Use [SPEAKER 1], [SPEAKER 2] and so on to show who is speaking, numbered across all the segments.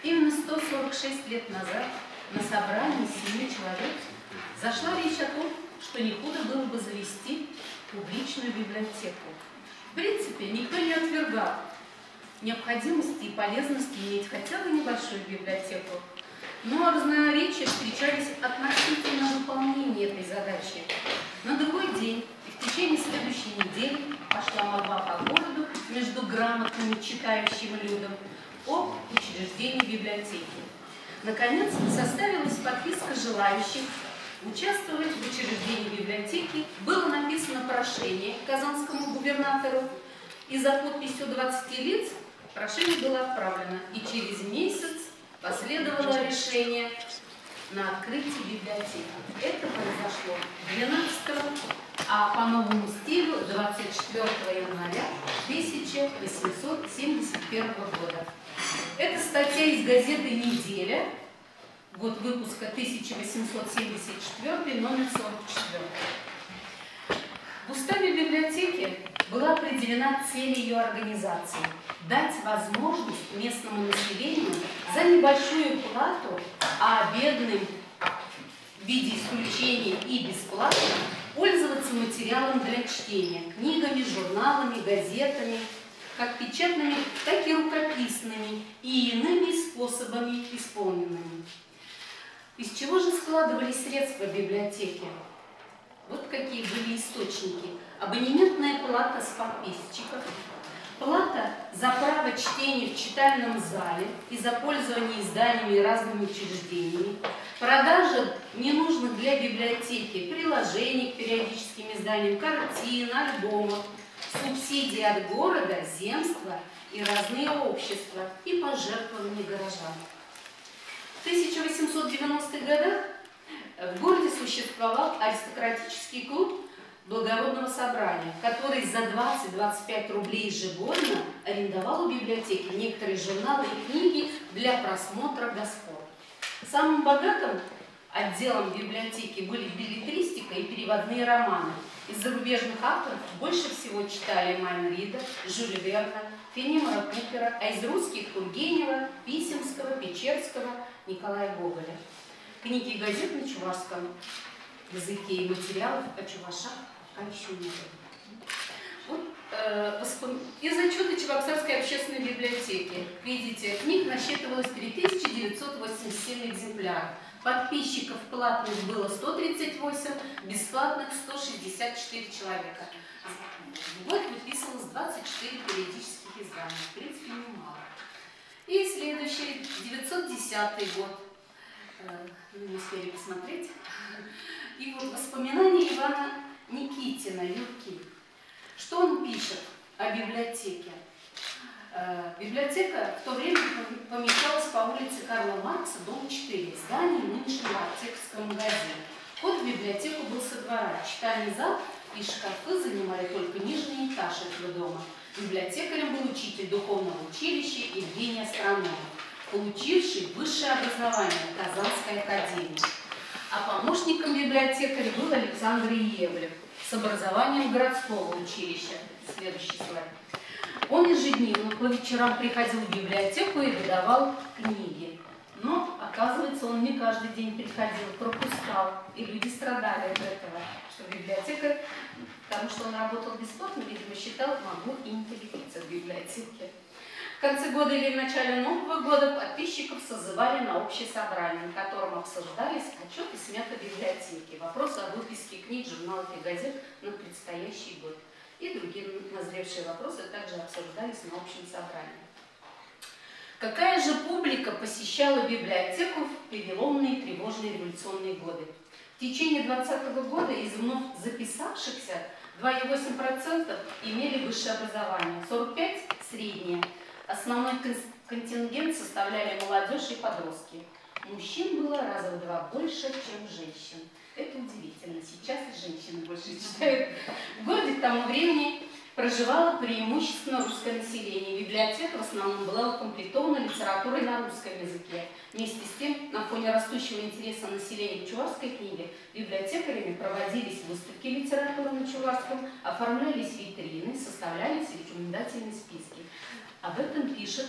[SPEAKER 1] Именно 146 лет назад на собрании 7 человек зашла речь о том, что не худо было бы завести публичную библиотеку. В принципе, никто не отвергал необходимости и полезности иметь хотя бы небольшую библиотеку. Но разноречия встречались относительно выполнения этой задачи. На другой день и в течение следующей недели пошла молва по городу между грамотным и читающим людям об учреждении библиотеки. Наконец, составилась подписка желающих участвовать в учреждении библиотеки. Было написано прошение казанскому губернатору, и за подписью 20 лиц прошение было отправлено. И через месяц последовало решение на открытие библиотеки. Это произошло 12-го, а по новому стилю 24 января 1871 года. Это статья из газеты «Неделя», год выпуска 1874, номер 44. В уставе библиотеки была определена цель ее организации – дать возможность местному населению за небольшую плату, а бедным в виде исключения и бесплатно пользоваться материалом для чтения, книгами, журналами, газетами, как печатными, так и рукописными и иными способами исполненными. Из чего же складывались средства библиотеки? Вот какие были источники. Абонементная плата с подписчиков, плата за право чтения в читальном зале и за пользование изданиями и разными учреждениями, продажа ненужных для библиотеки приложений к периодическим изданиям, картин, альбомов, субсидии от города, земства и разные общества и пожертвования горожан. В 1890-х годах в городе существовал аристократический клуб благородного собрания, который за 20-25 рублей ежегодно арендовал у библиотеки некоторые журналы и книги для просмотра господ. Самым богатым отделом библиотеки были беллетристика и переводные романы. Из зарубежных авторов больше всего читали Майн Рида, Жюля Верна, Фенимора Купера, а из русских Тургенева, Писемского, Печерского, Николая Гоголя. Книги и газет на чувашском языке и материалов о чувашах еще не было. Вот, из отчета Чебоксарской общественной библиотеки. Видите, книг насчитывалось 3987 экземпляров. Подписчиков платных было 138, бесплатных 164 человека. В год выписывалось 24 периодических издания. В принципе, немало. И следующий, 910 год. Не успели посмотреть. И вот воспоминания Ивана Никитина, Юрки. Что он пишет о библиотеке? Библиотека в то время помещалась по улице Карла Маркса, дом 4, здание нынешнего аптекарского магазина. Вход в библиотеку был со двора. Читальный зал и шкафы занимали только нижний этаж этого дома. Библиотекарем был учитель духовного училища Евгений Астрономов, получивший высшее образование в Казанской академии. А помощником библиотекаря был Александр Иевлев с образованием городского училища. Следующий слайд. Он ежедневно по вечерам приходил в библиотеку и выдавал книги. Но, оказывается, он не каждый день приходил, пропускал. И люди страдали от этого, что библиотекарь, потому что он работал бесплатно, видимо, считал, могу и не появиться в библиотеке. В конце года или в начале Нового года подписчиков созывали на общее собрание, на котором обсуждались отчеты смета библиотеки, вопросы о выписке книг, журналов и газет на предстоящий год. И другие назревшие вопросы также обсуждались на общем собрании. Какая же публика посещала библиотеку в переломные тревожные революционные годы? В течение 2020 года из вновь записавшихся 2,8% имели высшее образование, 45% – среднее. Основной контингент составляли молодежь и подростки. Мужчин было раза в 2 больше, чем женщин. Это удивительно. Сейчас и женщины больше читают. В городе к тому времени проживало преимущественно русское население. библиотека в основном была укомплектована литературой на русском языке. Вместе с тем, на фоне растущего интереса населения к чувашской книге, библиотекарями проводились выставки литературы на чувашском, оформлялись витрины, составлялись рекомендательные списки. Об этом пишет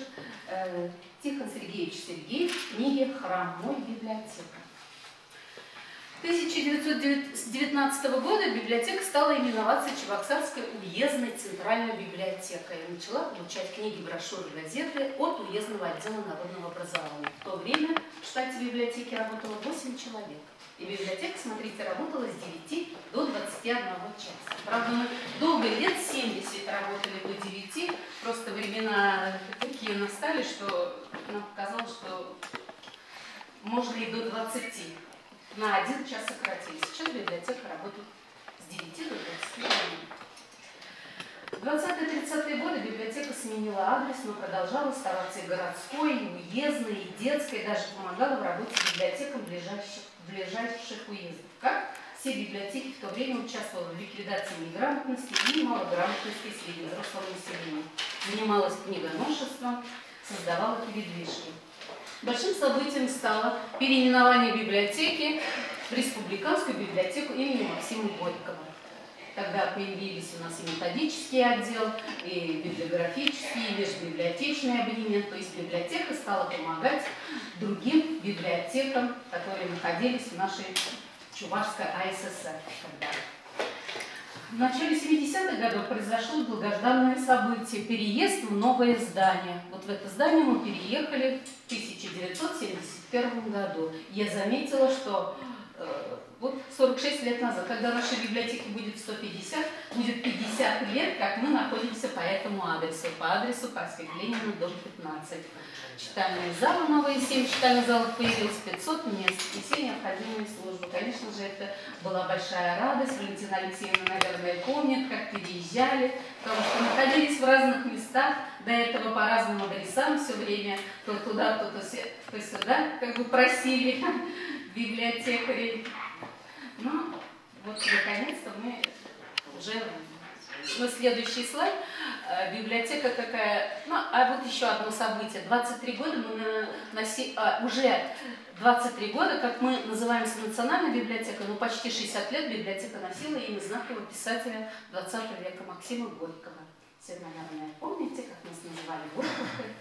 [SPEAKER 1] Тихон Сергеевич Сергеев в книге «Храм мой. Библиотека». С 1919 года библиотека стала именоваться Чебоксарской уездной центральной библиотекой и начала получать книги, брошюры, газеты от уездного отдела народного образования. В то время в штате библиотеки работало 8 человек. И библиотека, смотрите, работала с 9 до 21 часа. Правда, мы долго, лет 70 работали до 9, просто времена такие настали, что нам показалось, что можно и до 20. На 1 час сократили. Сейчас библиотека работает с 9 до 20 минут. В 20-30-е годы библиотека сменила адрес, но продолжала оставаться и городской, и уездной, и детской, и даже помогала в работе библиотекам ближайших уездов. Как все библиотеки в то время участвовали в ликвидации неграмотности и малограмотности среди взрослого населения. Занималась книгоношеством, создавала передвижки. Большим событием стало переименование библиотеки в Республиканскую библиотеку имени Максима Горького. Тогда появились у нас и методический отдел, и библиографический, и межбиблиотечный абонемент. То есть библиотека стала помогать другим библиотекам, которые находились в нашей Чувашской АССР. В начале 70-х годов произошло долгожданное событие – переезд в новое здание. Вот в это здание мы переехали в 1971 году. Я заметила, что вот 46 лет назад, когда нашей библиотеке будет 150, будет 50 лет, как мы находимся по этому адресу. По адресу проспект Ленина, дом 15. Читальные залы новые, 7 читальных залов появилось, 500 мест и все необходимые службы. Конечно же, это была большая радость. Валентина Алексеевна, наверное, помнит, как переезжали, потому что находились в разных местах, до этого по разным адресам все время, то туда, то сюда, как бы просили библиотекарей. Ну, вот наконец-то мы уже... Ну, следующий слайд. Библиотека какая... Ну, а вот еще одно событие. 23 года мы уже 23 года, как мы называемся национальной библиотекой, но почти 60 лет библиотека носила имя знакового писателя 20 века Максима Горького. Все, наверное, помните, как нас называли Горьковкой.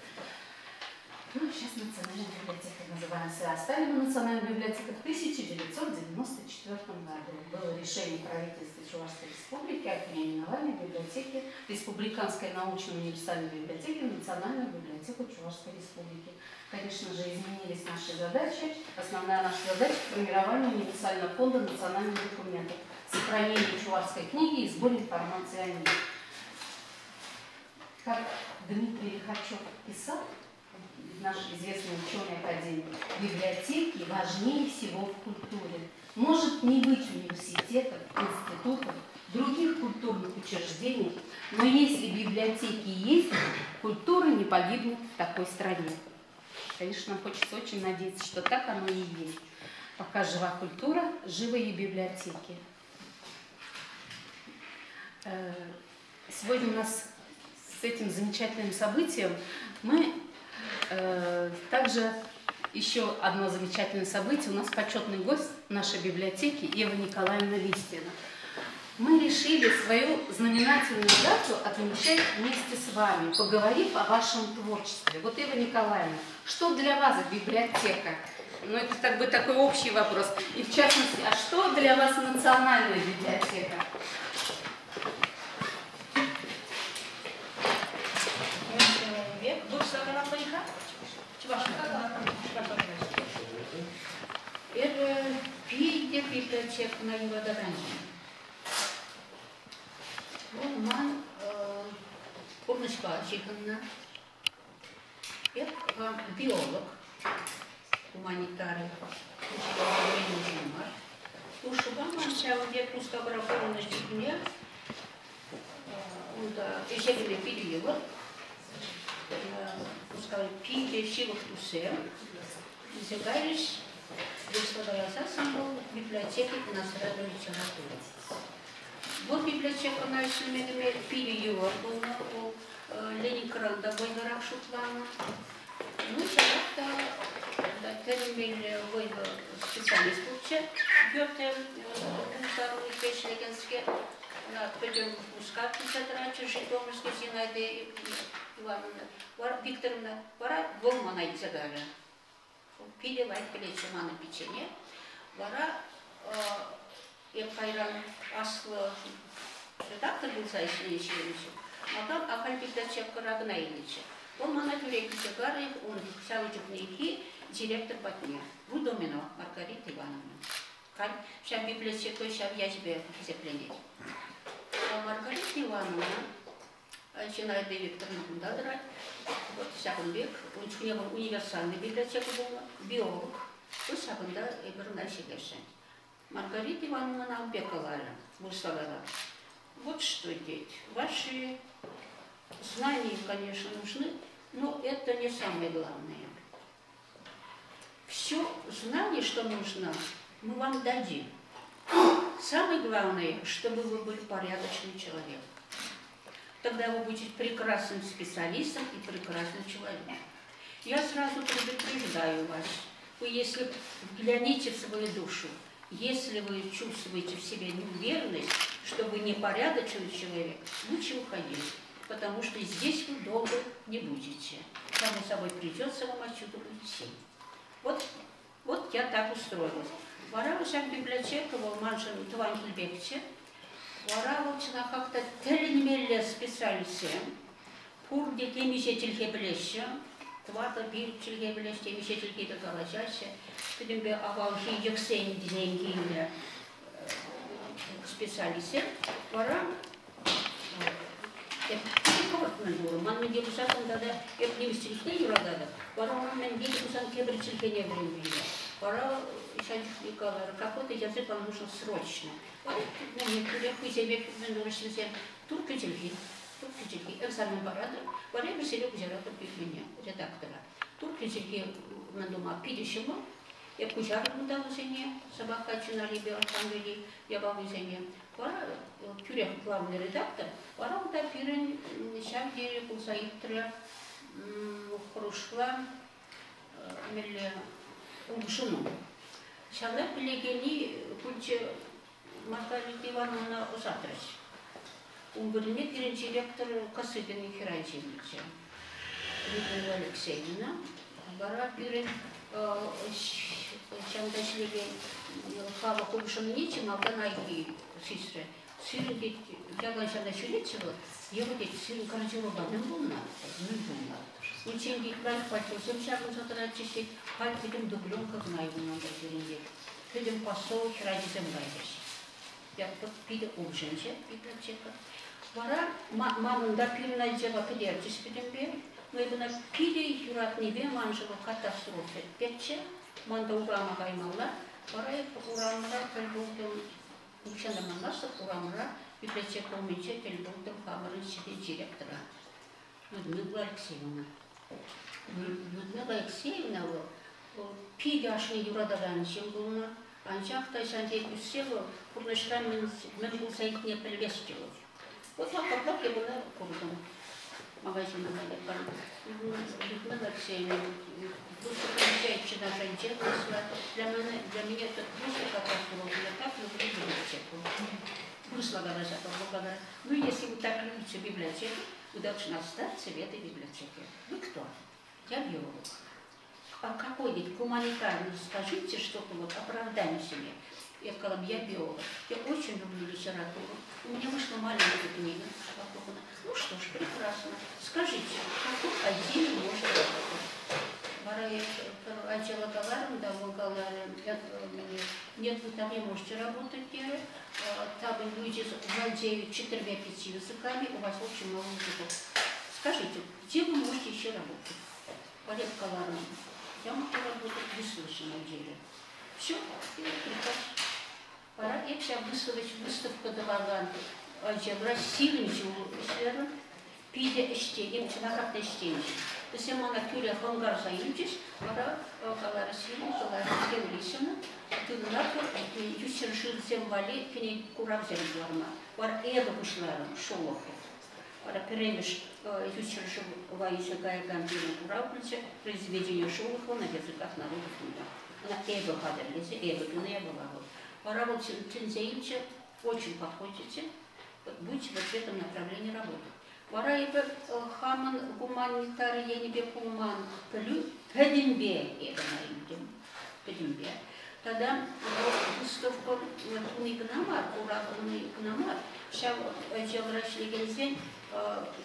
[SPEAKER 1] Ну, сейчас национальной библиотекой называемся. Стали мы национальной библиотекой в 1994 году. Было решение правительства Чувашской республики о переименовании библиотеки Республиканской научной универсальной библиотеки в Национальную библиотеку Чувашской республики. Конечно же, изменились наши задачи. Основная наша задача – формирование универсального фонда национальных документов, сохранение чувашской книги и сбор информации о ней. Как Дмитрий Лихачев писал, наш известный ученый академик, библиотеки важнее всего в культуре. Может не быть университетов, институтов, других культурных учреждений, но если библиотеки есть, культура не погибнет в такой стране. Конечно, нам хочется очень надеяться, что так оно и есть. Пока жива культура, живы и библиотеки. Сегодня у нас с этим замечательным событием мы также еще одно замечательное событие. У нас почетный гость нашей библиотеки Ева Николаевна Листина. Мы решили свою знаменательную дату отмечать вместе с вами, поговорив о вашем творчестве. Вот, Ева Николаевна, что для вас библиотека? Ну, это как бы такой общий вопрос. И в частности, а что для вас национальная библиотека?
[SPEAKER 2] Это пиде библиотека на Ивадорании. Вот ман Урнышка Чиханна. Это биолог, гуманитарий. Ушугама сяуде пускабрапорна Чихня. Ежели период. Пускай пиде силах тусем. Загаришь Высшего самбол библиотеки иностранной литературы. Вот библиотека наша медведь период Ленинградда бойгырак шутланы. Ну, чаракта термель бойгы специалист болча. Гёте кунтару пешлегенске на пойдем пускать центрачу Житомирской Зинаиды Ивановна. Викторовна, пора дома найти далее. Пили лайк пилечи маны печенье. Вара Епайран Аслы редактор был Сайшевичевичем, а там Акальбиблиотека Рагнаевича. Он манатюрек Чагары, он Савичевники, директор Батня. В домино Маргарита Ивановна. Сейчас библиотеку, сейчас я тебе запленить. А Маргарита Ивановна, Зинаида Викторовна Кундадрать, вот всяком век, у него универсальная библиотека была, биолог, и всяком да, и вернайся дальше. Маргарита Ивановна нам пекала, выставила. Вот что, дети, ваши знания, конечно, нужны, но это не самое главное. Все знание, что нужно, мы вам дадим. Самое главное, чтобы вы были порядочный человек. Тогда вы будете прекрасным специалистом и прекрасным человеком. Я сразу предупреждаю вас, вы если взгляните в свою душу, если вы чувствуете в себе неуверенность, что вы непорядочный человек, лучше уходите, потому что здесь вы долго не будете. Само собой придется вам отсюда уйти. Вот я так устроилась. Вара ушам библиотека в Маншин Твангельбекте, вара учена как-то теленмелле специалисем, пур детей мишетельке блеще, твата бир чельге блеще, мишетельке догалачаще, потом бы авалхи юксейн деньги специалисем, вара man menjadi pusat ada administrasi juga ada. Orang menjadi pusat kebersihannya berbeda. Orang сейчас говорят, какой-то язык вам нужен срочно. Некоторые себе меньше турки-тельки, экзамен парада. Варя Серега Зерата меня, редактора. Турки-тельки на дома пидищего. Я кучар удалось не собака начинали там вели, я бабузене. Вара тюрях главный редактор. Вара вот опирен ничем деле кузаитра хрушла меле ужину. Шала плегени куча Маргарита Ивановна Озатрась. Умбернет директор Косыгин Хирантьевича. Людмила Алексеевна. Вара пирен чем дошли хава кубшин ничем, а канаги сестры. Сырен ведь я начала чулечева, я вот эти сырен корочева не было, Учень ведь брать хватил, всем шагом затрачивать, халь идем дублем, как знаю, надо перейти. Идем посол, ради земгайдешь. Я вот пиде ужинче, библиотека. Вара маму допил на дева пидерчись пидембе. Мы бы на пиде юратный ве манжева катастрофе. Пече, манда урама гаймала, вара урамра пельбулдем, учена манаса урамра, библиотека уменьше пельбулдем камеры себе директора. Людмила Алексеевна. Людмила Алексеевна, пиде ашни юрададан чем было, анчахта шантей кусела, курнашрам мен был сайт не пельвестилов. Вот так как я была курдом. Магазин Людмила Алексеевна, просто получается наша интересность. Для меня это просто катастрофа. Я так люблю библиотеку. Вышла гаража, благодаря. Ну, если вы так любите библиотеку, вы должны остаться в этой библиотеке. Вы кто? Я биолог. А какой-нибудь гуманитарный, скажите что-то, вот оправдание себе. Я сказала, я биолог. Я очень люблю литературу. У меня вышла маленькая книга. Ну что ж, прекрасно. Скажите, какой отдел можно работать? Отдела Галаром, да, нет, вы там не можете работать. Там люди владеют 4-5 языками, у вас очень много языков. Скажите, где вы можете еще работать? Валет Галаром. Я могу работать в выслушанном деле. Все, прекрасно. Пора я сейчас выставку давала алгебра сильничу сферу, пиде эштегим, чинахат эштегим. Если мы на кюре хонгар заимчиш, пора калара сильничу, калара сильничу, ты нахуй, юсершил земвали, кини курав земларма. Пора эго бушларом, шолоху. Пора перемеш Ючершев Ваиша Гайгамбина Куравлича, произведение Шолохова на языках народов мира. Она Эва Хадерлица, Эва Гнева. Поработать Тензеича очень подходите, будете вот в этом направлении работать. Вараева Хаман гуманитарий, я не бекуман, Педимбе, это на им, Педимбе. Тогда выставка Игнамар, Уравный Игнамар, сейчас geografik gezgen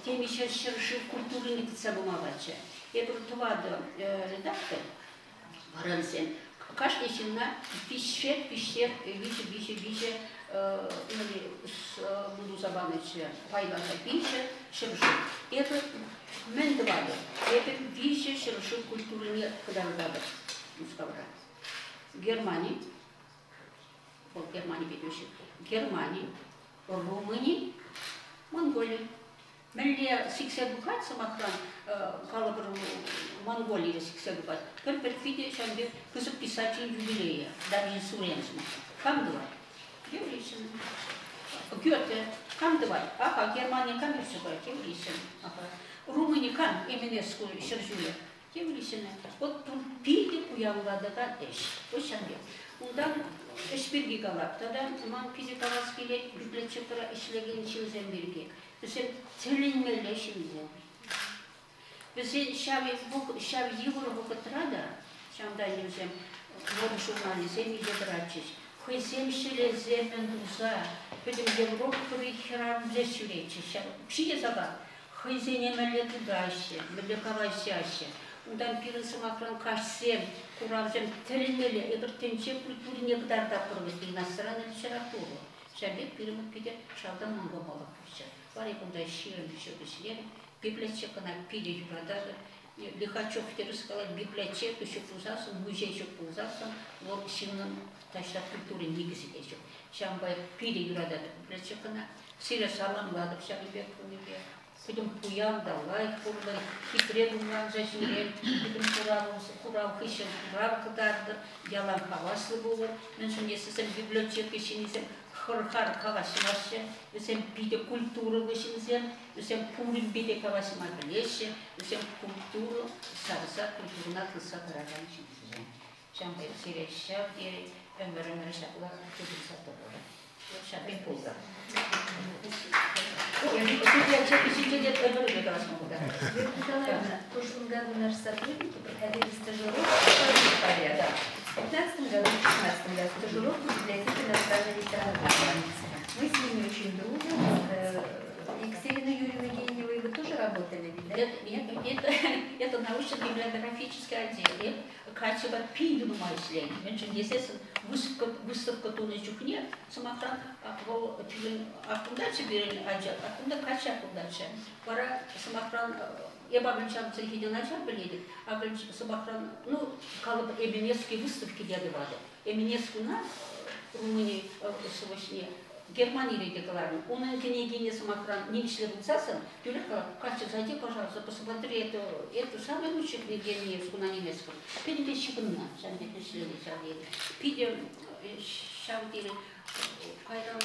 [SPEAKER 2] temi şaşırışı kültürünü kısalımavaçı. Ebrutuvada редактор, Варанцен, каждый сильно пищет, вище, буду забавить, пайваса пища, шерши. Это мендвада, это вище шерши культурные кадаргада, мускавра. Германии, Германии ведущий, Германии, Румынии, Монголии. Мэлле сиксебукат самакран калабр Монголии сиксебукат. Перфидия шамбе кусок писатель юбилея, даже суренсма. Камдва. Еврейшин. Гёте. Камдва. Ага, Германия камерсуга. Еврейшин. Ага. Румыния кам Эминеску шержуя. Еврейшин. Вот тут пиди уявладага эш. Вот шамбе. Ундан эшбирги галап. Тогда ман пиди галаскиле библиотекара ишлеген чилзен бирге. Bizim telinmeyle şimdi. Bizim şav yılır bu katrada, şamda yüzem, vodu jurnalizem ile bırakış. Hızem şile zemen duza, bizim Avrupa hiram zesüreci. Şiye zaga, hızene meleti daşı, melekavaşyaşı. Ondan birisi makran kaşsem, kuravzem telinmeyle, eğertençe kültürüne kadar da kuruldu, iностранная литература. Şabek birimit bir de şavdan mangamalı kuşa. Var ya bunda şiirin bir şey düşünelim. Biblioteka на пиде юрадада. Лихачев сказал, библиотека еще пузался, музей еще пузался. Вот сильно таща культуры нигизи еще. Шамбай пиде юрадада библиотека на сире салам ладов шабибек кунибек. Потом пуян далай курлай, хитренуман зажирен, потом курав хищен курав кадарды, ялан хаваслы было. Меньше если библиотека еще не Хор-хар кавасимаще, всем пиде культуру вышинзем, всем пурим пиде кавасимаглеше, всем культуру сарса культурна кыса караганчинзем. Шамбай сирешша дери өмөрөмөр шапла кудуса тобора. Шапин пулда.
[SPEAKER 3] В прошлом году наши сотрудники проходили стажировку в 15 году, в 16 году стажировку в библиотеке иностранной литературы. Мы с ними очень дружим. Екатерина Юрьевна Генева, вы тоже работали?
[SPEAKER 2] Это научно-библиографический отдел. Качество пиндину майслен. Меньше естественно выставка тунечук нет. Самокран акунда чебирен отдел, акунда кача акундача. Пора самокран я бабинчам цехиде начал бледит, а самокран ну калыб эминесские выставки делали. Эминеску на Румынии сегодня. Германии декларировали. Он княгиня самокран не член ЦАСа. Юлика, Катя, зайди, пожалуйста, посмотри эту самую лучшую княгиню на немецком. Пидем щебна, сами пришли чавели. Пидем шавдили, кайрам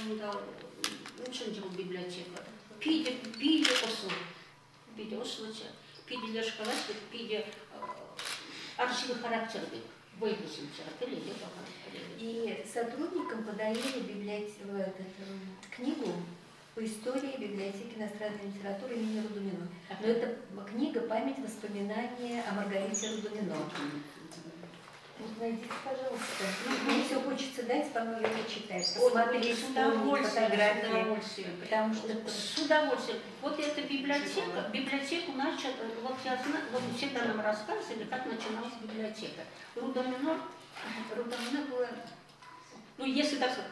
[SPEAKER 2] лучше в библиотека. Пидем осу, пидем ослуча, пидем для школы, пидем архивы характера.
[SPEAKER 3] И сотрудникам подарили книгу по истории библиотеки иностранной литературы имени Рудумино. Но это книга «Память, воспоминания о Маргарите Рудумино». Вот найдите, пожалуйста. Мне все хочется дать, по-моему, ее почитать. Посмотреть фотографии. Потому что
[SPEAKER 2] с удовольствием. Вот эта библиотеку начал, вот я знаю, вот всегда нам рассказывали, как начиналась библиотека. Рудумино было, ну если так сказать,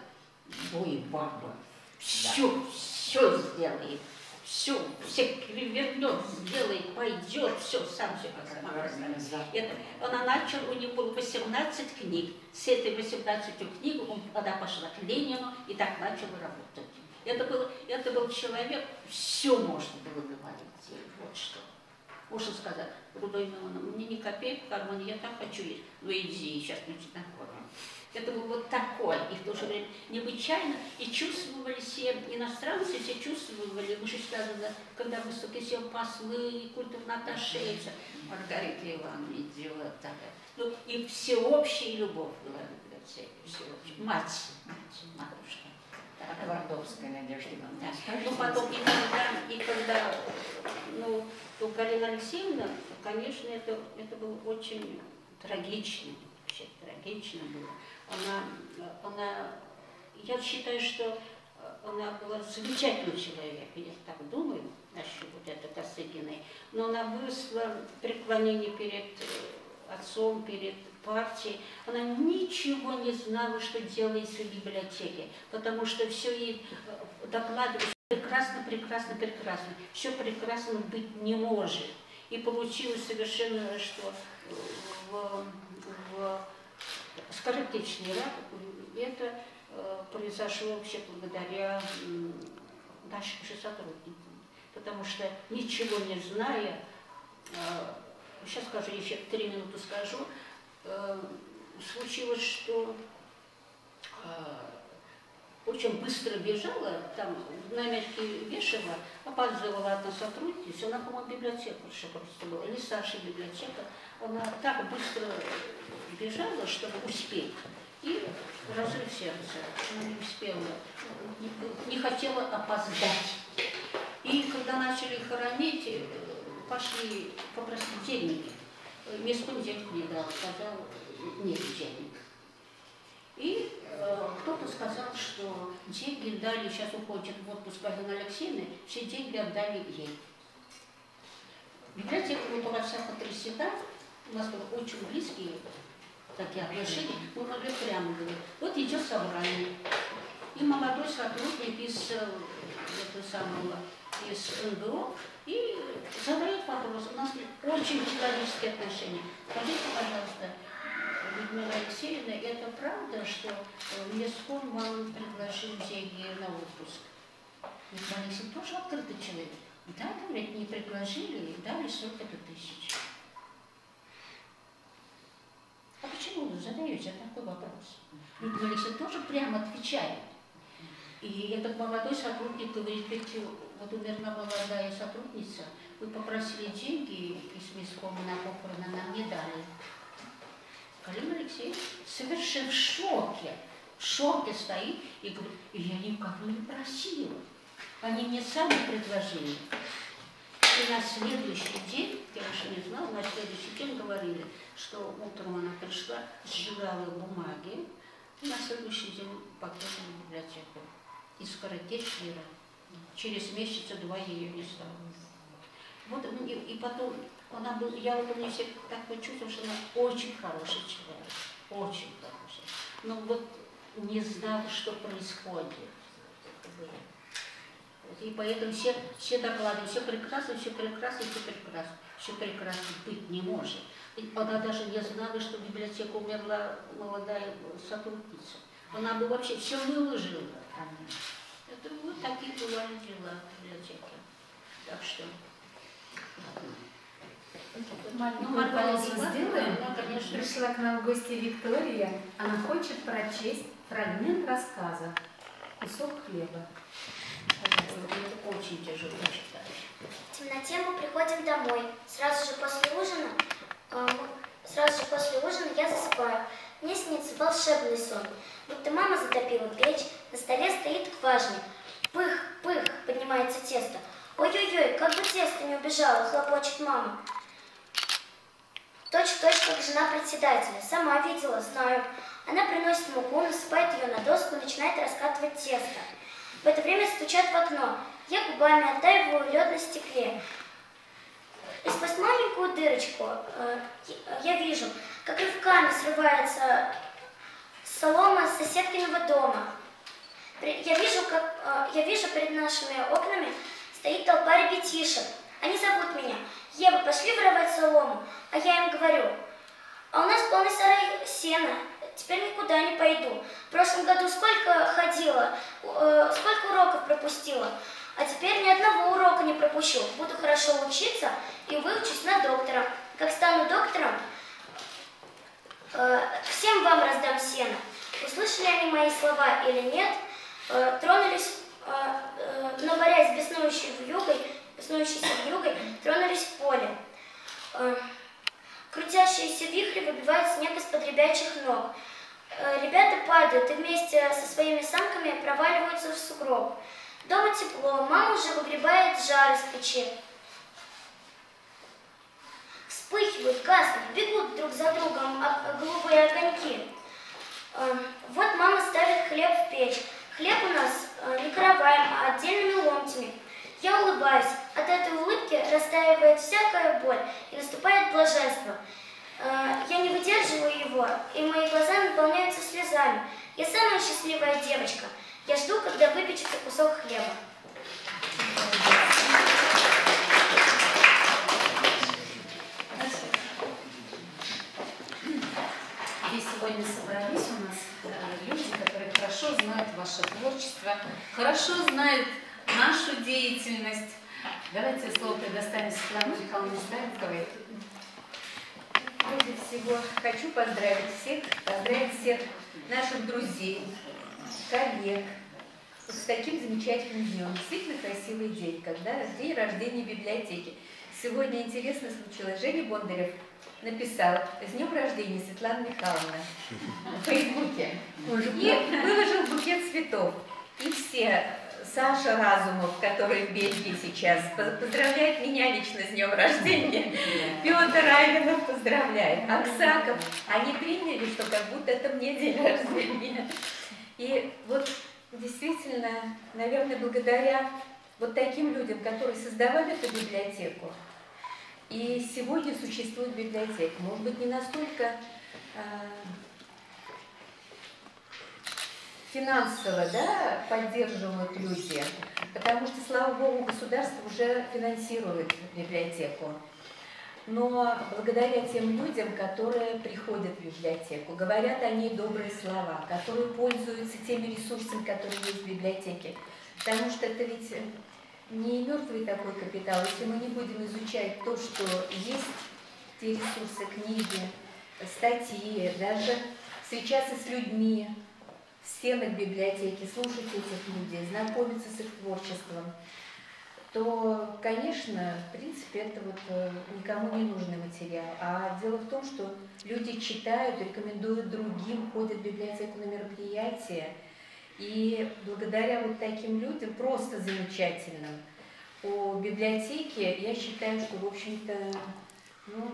[SPEAKER 2] ой, баба, все сделает. Все перевернет, сделает, пойдет, все, сам все она начала, у него было 18 книг. С этой 18 книг она пошла к Ленину и так начала работать. Это был человек, все можно было говорить. Вот что. Можно сказать, Рудой Милоновна, мне ни копейки в кармане, я так хочу есть. Ну иди, сейчас мы тебя накормим. Это был вот такой, и в то же время необычайно, и чувствовали все иностранцы, все чувствовали, вышесказано, когда выступили все послы, культурно атташе, Маргарита Ивановна делала такая. Ну, и всеобщая любовь была на библиотеке, всеобщая. Мать, матушка.
[SPEAKER 4] Твардовская Надежда Ивановна.
[SPEAKER 2] Да. Ну, потом, и когда ну, у Галина Алексеевна, конечно, это было очень трагично, вообще трагично было. Я считаю, что она была замечательный человек, я так думаю, насчет вот этой Косыгиной, но она выросла в преклонении перед отцом, перед партией. Она ничего не знала, что делается в библиотеке, потому что все ей докладывали прекрасно, прекрасно, прекрасно. Все прекрасно быть не может. И получилось совершенно, что в скоротечный рак это произошло вообще благодаря нашим же сотрудникам. Потому что ничего не зная, сейчас скажу, еще 3 минуты скажу, случилось, что очень быстро бежала, там на мягкие вешала, опаздывала одна сотрудница, она, по-моему, библиотекарша просто была, или старшая библиотека, она так быстро бежала, чтобы успеть, и разрыв сердца, она не успела, не хотела опоздать. И когда начали хоронить, пошли попросить деньги. Местный денег не дал, сказал, нет денег. И кто-то сказал, что деньги дали, сейчас уходит в отпуск Галина Алексеевна, все деньги отдали ей. Библиотека была вся потрясена, у нас были очень близкие такие отношения, мы могли прямо говорить, вот идет собрание. И молодой сотрудник из НГО и задает вопрос. У нас очень человеческие отношения. Скажите, пожалуйста, Людмила Алексеевна, это правда, что Леском вам предложил деньги на отпуск? Людмила Алексеевна тоже открытый человек. Да, говорит, не предложили, дали столько-то тысяч. А почему вы задаете такой вопрос? Людмила Алексеевна тоже прямо отвечает. И этот молодой сотрудник говорит, ведь вот умерла молодая сотрудница, вы попросили деньги из Месткома на похороны, нам не дали. Галина Алексеевна совершенно в шоке стоит и говорит, я никого не просила, они мне сами предложили. И на следующий день, я еще не знала, на следующий день говорили, что утром она пришла, сжигала бумаги, и на следующий день покинула библиотеку. И скоротечный рак. Через месяца 2 ее не стало. Вот, и потом, она была, я вот у нее все такое чувство, что она очень хороший человек. Очень хороший. Но вот не знала, что происходит. И поэтому все докладывают, все прекрасно, все прекрасно, все прекрасно. Все прекрасно быть не может. И она даже не знала, что в библиотеке умерла молодая сотрудница. Она бы вообще все выложила. Это вот такие бывали дела в библиотеке. Так что...
[SPEAKER 1] Маленькую паузу сделаем.
[SPEAKER 2] Да, конечно.
[SPEAKER 1] Пришла к нам в гости Виктория. Она хочет прочесть фрагмент рассказа «Кусок хлеба».
[SPEAKER 2] Это очень тяжело читать.
[SPEAKER 5] В темноте мы приходим домой. Сразу же после ужина я засыпаю. Мне снится волшебный сон. Будто мама затопила печь, на столе стоит скважина. Пых, пых, поднимается тесто. Ой-ой-ой, как бы тесто не убежало, хлопочет мама. Точь-в-точь, как жена председателя. Сама видела, знаю. Она приносит муку, насыпает ее на доску и начинает раскатывать тесто. В это время стучат в окно. Я губами оттаиваю лед на стекле. И сквозь маленькую дырочку я вижу, как рывками срывается солома с соседкиного дома. Я вижу перед нашими окнами стоит толпа ребятишек. Они зовут меня. Ева, пошли воровать солому. А я им говорю, а у нас полный сарай сена. Теперь никуда не пойду. В прошлом году сколько ходила, сколько уроков пропустила. А теперь ни одного урока не пропущу. Буду хорошо учиться и выучусь на доктора. Как стану доктором, всем вам раздам сено. Услышали они мои слова или нет, тронулись, но борясь с беснующейся вьюгой, тронулись в поле. Крутящиеся вихри выбивают снег из-под ребячих ног. Ребята падают и вместе со своими самками проваливаются в сугроб. Дома тепло, мама уже выгребает жар из печи. Вспыхивают, гаснут, бегут друг за другом голубые огоньки. Вот мама ставит хлеб в печь. Хлеб у нас не караваем, а отдельными ломтями. Я улыбаюсь. От этой улыбки растаивает всякая боль и наступает блаженство. Я не выдерживаю его, и мои глаза наполняются слезами. Я самая счастливая девочка. Я жду, когда выпечется кусок хлеба.
[SPEAKER 1] Здесь сегодня собрались у нас люди, которые хорошо знают ваше творчество, хорошо знают нашу деятельность. Давайте слово предоставим Светлане Михайловне Ставниковой.
[SPEAKER 3] Прежде всего, хочу поздравить всех наших друзей, коллег с таким замечательным днем. Действительно красивый день, когда день рождения библиотеки. Сегодня интересно случилось. Женя Бондарев написал «С днем рождения, Светлана Михайловна» в Фейсбуке. И выложил букет цветов. И все, Саша Разумов, который в Бельгии сейчас, поздравляет меня лично с днем рождения. Петр Айвенов поздравляет. Аксаков. Они приняли, что как будто это мне день рождения. И вот действительно, наверное, благодаря вот таким людям, которые создавали эту библиотеку, и сегодня существует библиотека. Может быть, не настолько финансово, да, поддерживают люди, потому что, слава богу, государство уже финансирует библиотеку. Но благодаря тем людям, которые приходят в библиотеку, говорят о ней добрые слова, которые пользуются теми ресурсами, которые есть в библиотеке. Потому что это ведь не мертвый такой капитал. Если мы не будем изучать то, что есть, те ресурсы, книги, статьи, даже встречаться с людьми в стенах библиотеки, слушать этих людей, знакомиться с их творчеством, то, конечно, в принципе, это вот никому не нужный материал. А дело в том, что люди читают, рекомендуют другим, ходят в библиотеку на мероприятия. И благодаря вот таким людям, просто замечательным, о библиотеке, я считаю, что, в общем-то, ну,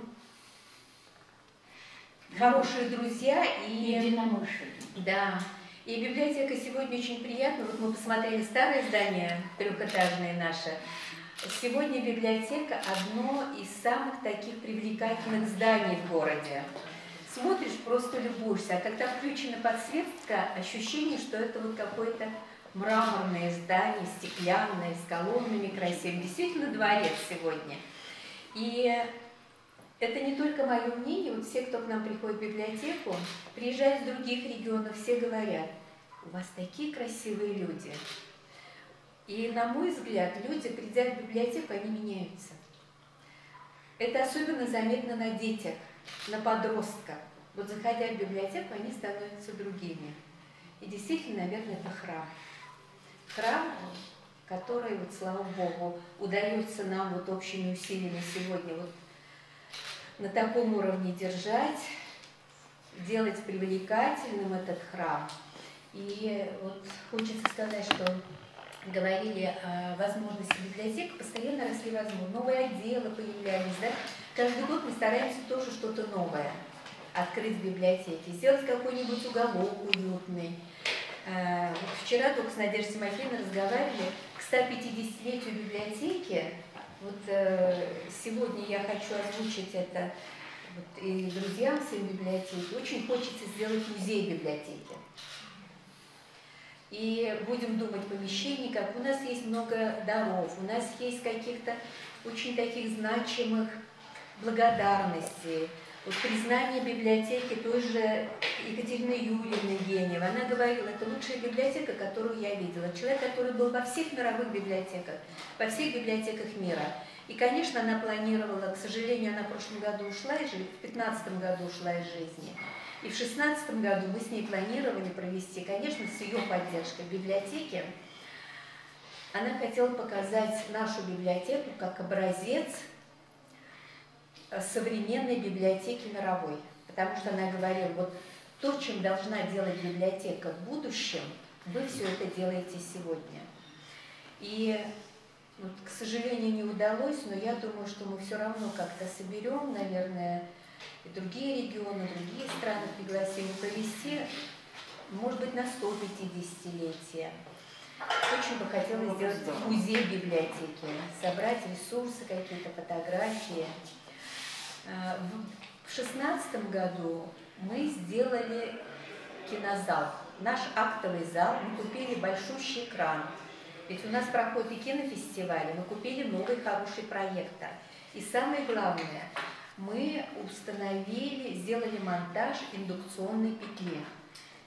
[SPEAKER 3] хорошие друзья и
[SPEAKER 4] единомышленники.
[SPEAKER 3] Да. И библиотека сегодня очень приятна. Вот мы посмотрели старое здание, трехэтажное наше. Сегодня библиотека одно из самых таких привлекательных зданий в городе. Смотришь, просто любуешься. А когда включена подсветка, ощущение, что это вот какое-то мраморное здание, стеклянное, с колоннами красивыми. Действительно дворец сегодня. И это не только мое мнение, вот все, кто к нам приходит в библиотеку, приезжают из других регионов, все говорят, у вас такие красивые люди. И, на мой взгляд, люди, придя в библиотеку, они меняются. Это особенно заметно на детях, на подростках. Вот заходя в библиотеку, они становятся другими. И действительно, наверное, это храм. Храм, который, вот, слава Богу, удается нам вот общими усилиями сегодня вот на таком уровне держать, делать привлекательным этот храм. И вот хочется сказать, что говорили о возможности библиотек, постоянно росли возможности, новые отделы появлялись, да? Каждый год мы стараемся тоже что-то новое открыть в библиотеке, сделать какой-нибудь уголок уютный. Вчера только с Надеждой Тимофеевной разговаривали к 150-летию библиотеки. Вот сегодня я хочу озвучить это вот, и друзьям всем библиотеки. Очень хочется сделать музей библиотеки. И будем думать помещений, как у нас есть много даров, у нас есть каких-то очень таких значимых благодарностей. Вот признание библиотеки той же Екатерины Юрьевны Генева. Она говорила, это лучшая библиотека, которую я видела. Человек, который был во всех мировых библиотеках, во всех библиотеках мира. И, конечно, она планировала, к сожалению, она в прошлом году ушла из жизни, в 2015 году ушла из жизни. И в 2016 году мы с ней планировали провести, конечно, с ее поддержкой в библиотеке. Она хотела показать нашу библиотеку как образец современной библиотеки мировой. Потому что она говорила, вот то, чем должна делать библиотека в будущем, вы все это делаете сегодня. И, вот, к сожалению, не удалось, но я думаю, что мы все равно как-то соберем, наверное, и другие регионы, другие страны пригласим провести, может быть, на 150-летие. Очень бы хотелось сделать музей библиотеки, собрать ресурсы, какие-то фотографии. В 2016 году мы сделали кинозал, наш актовый зал, мы купили большущий экран. Ведь у нас проходят и кинофестивали, мы купили новый хороший проектор. И самое главное, мы установили, сделали монтаж индукционной петли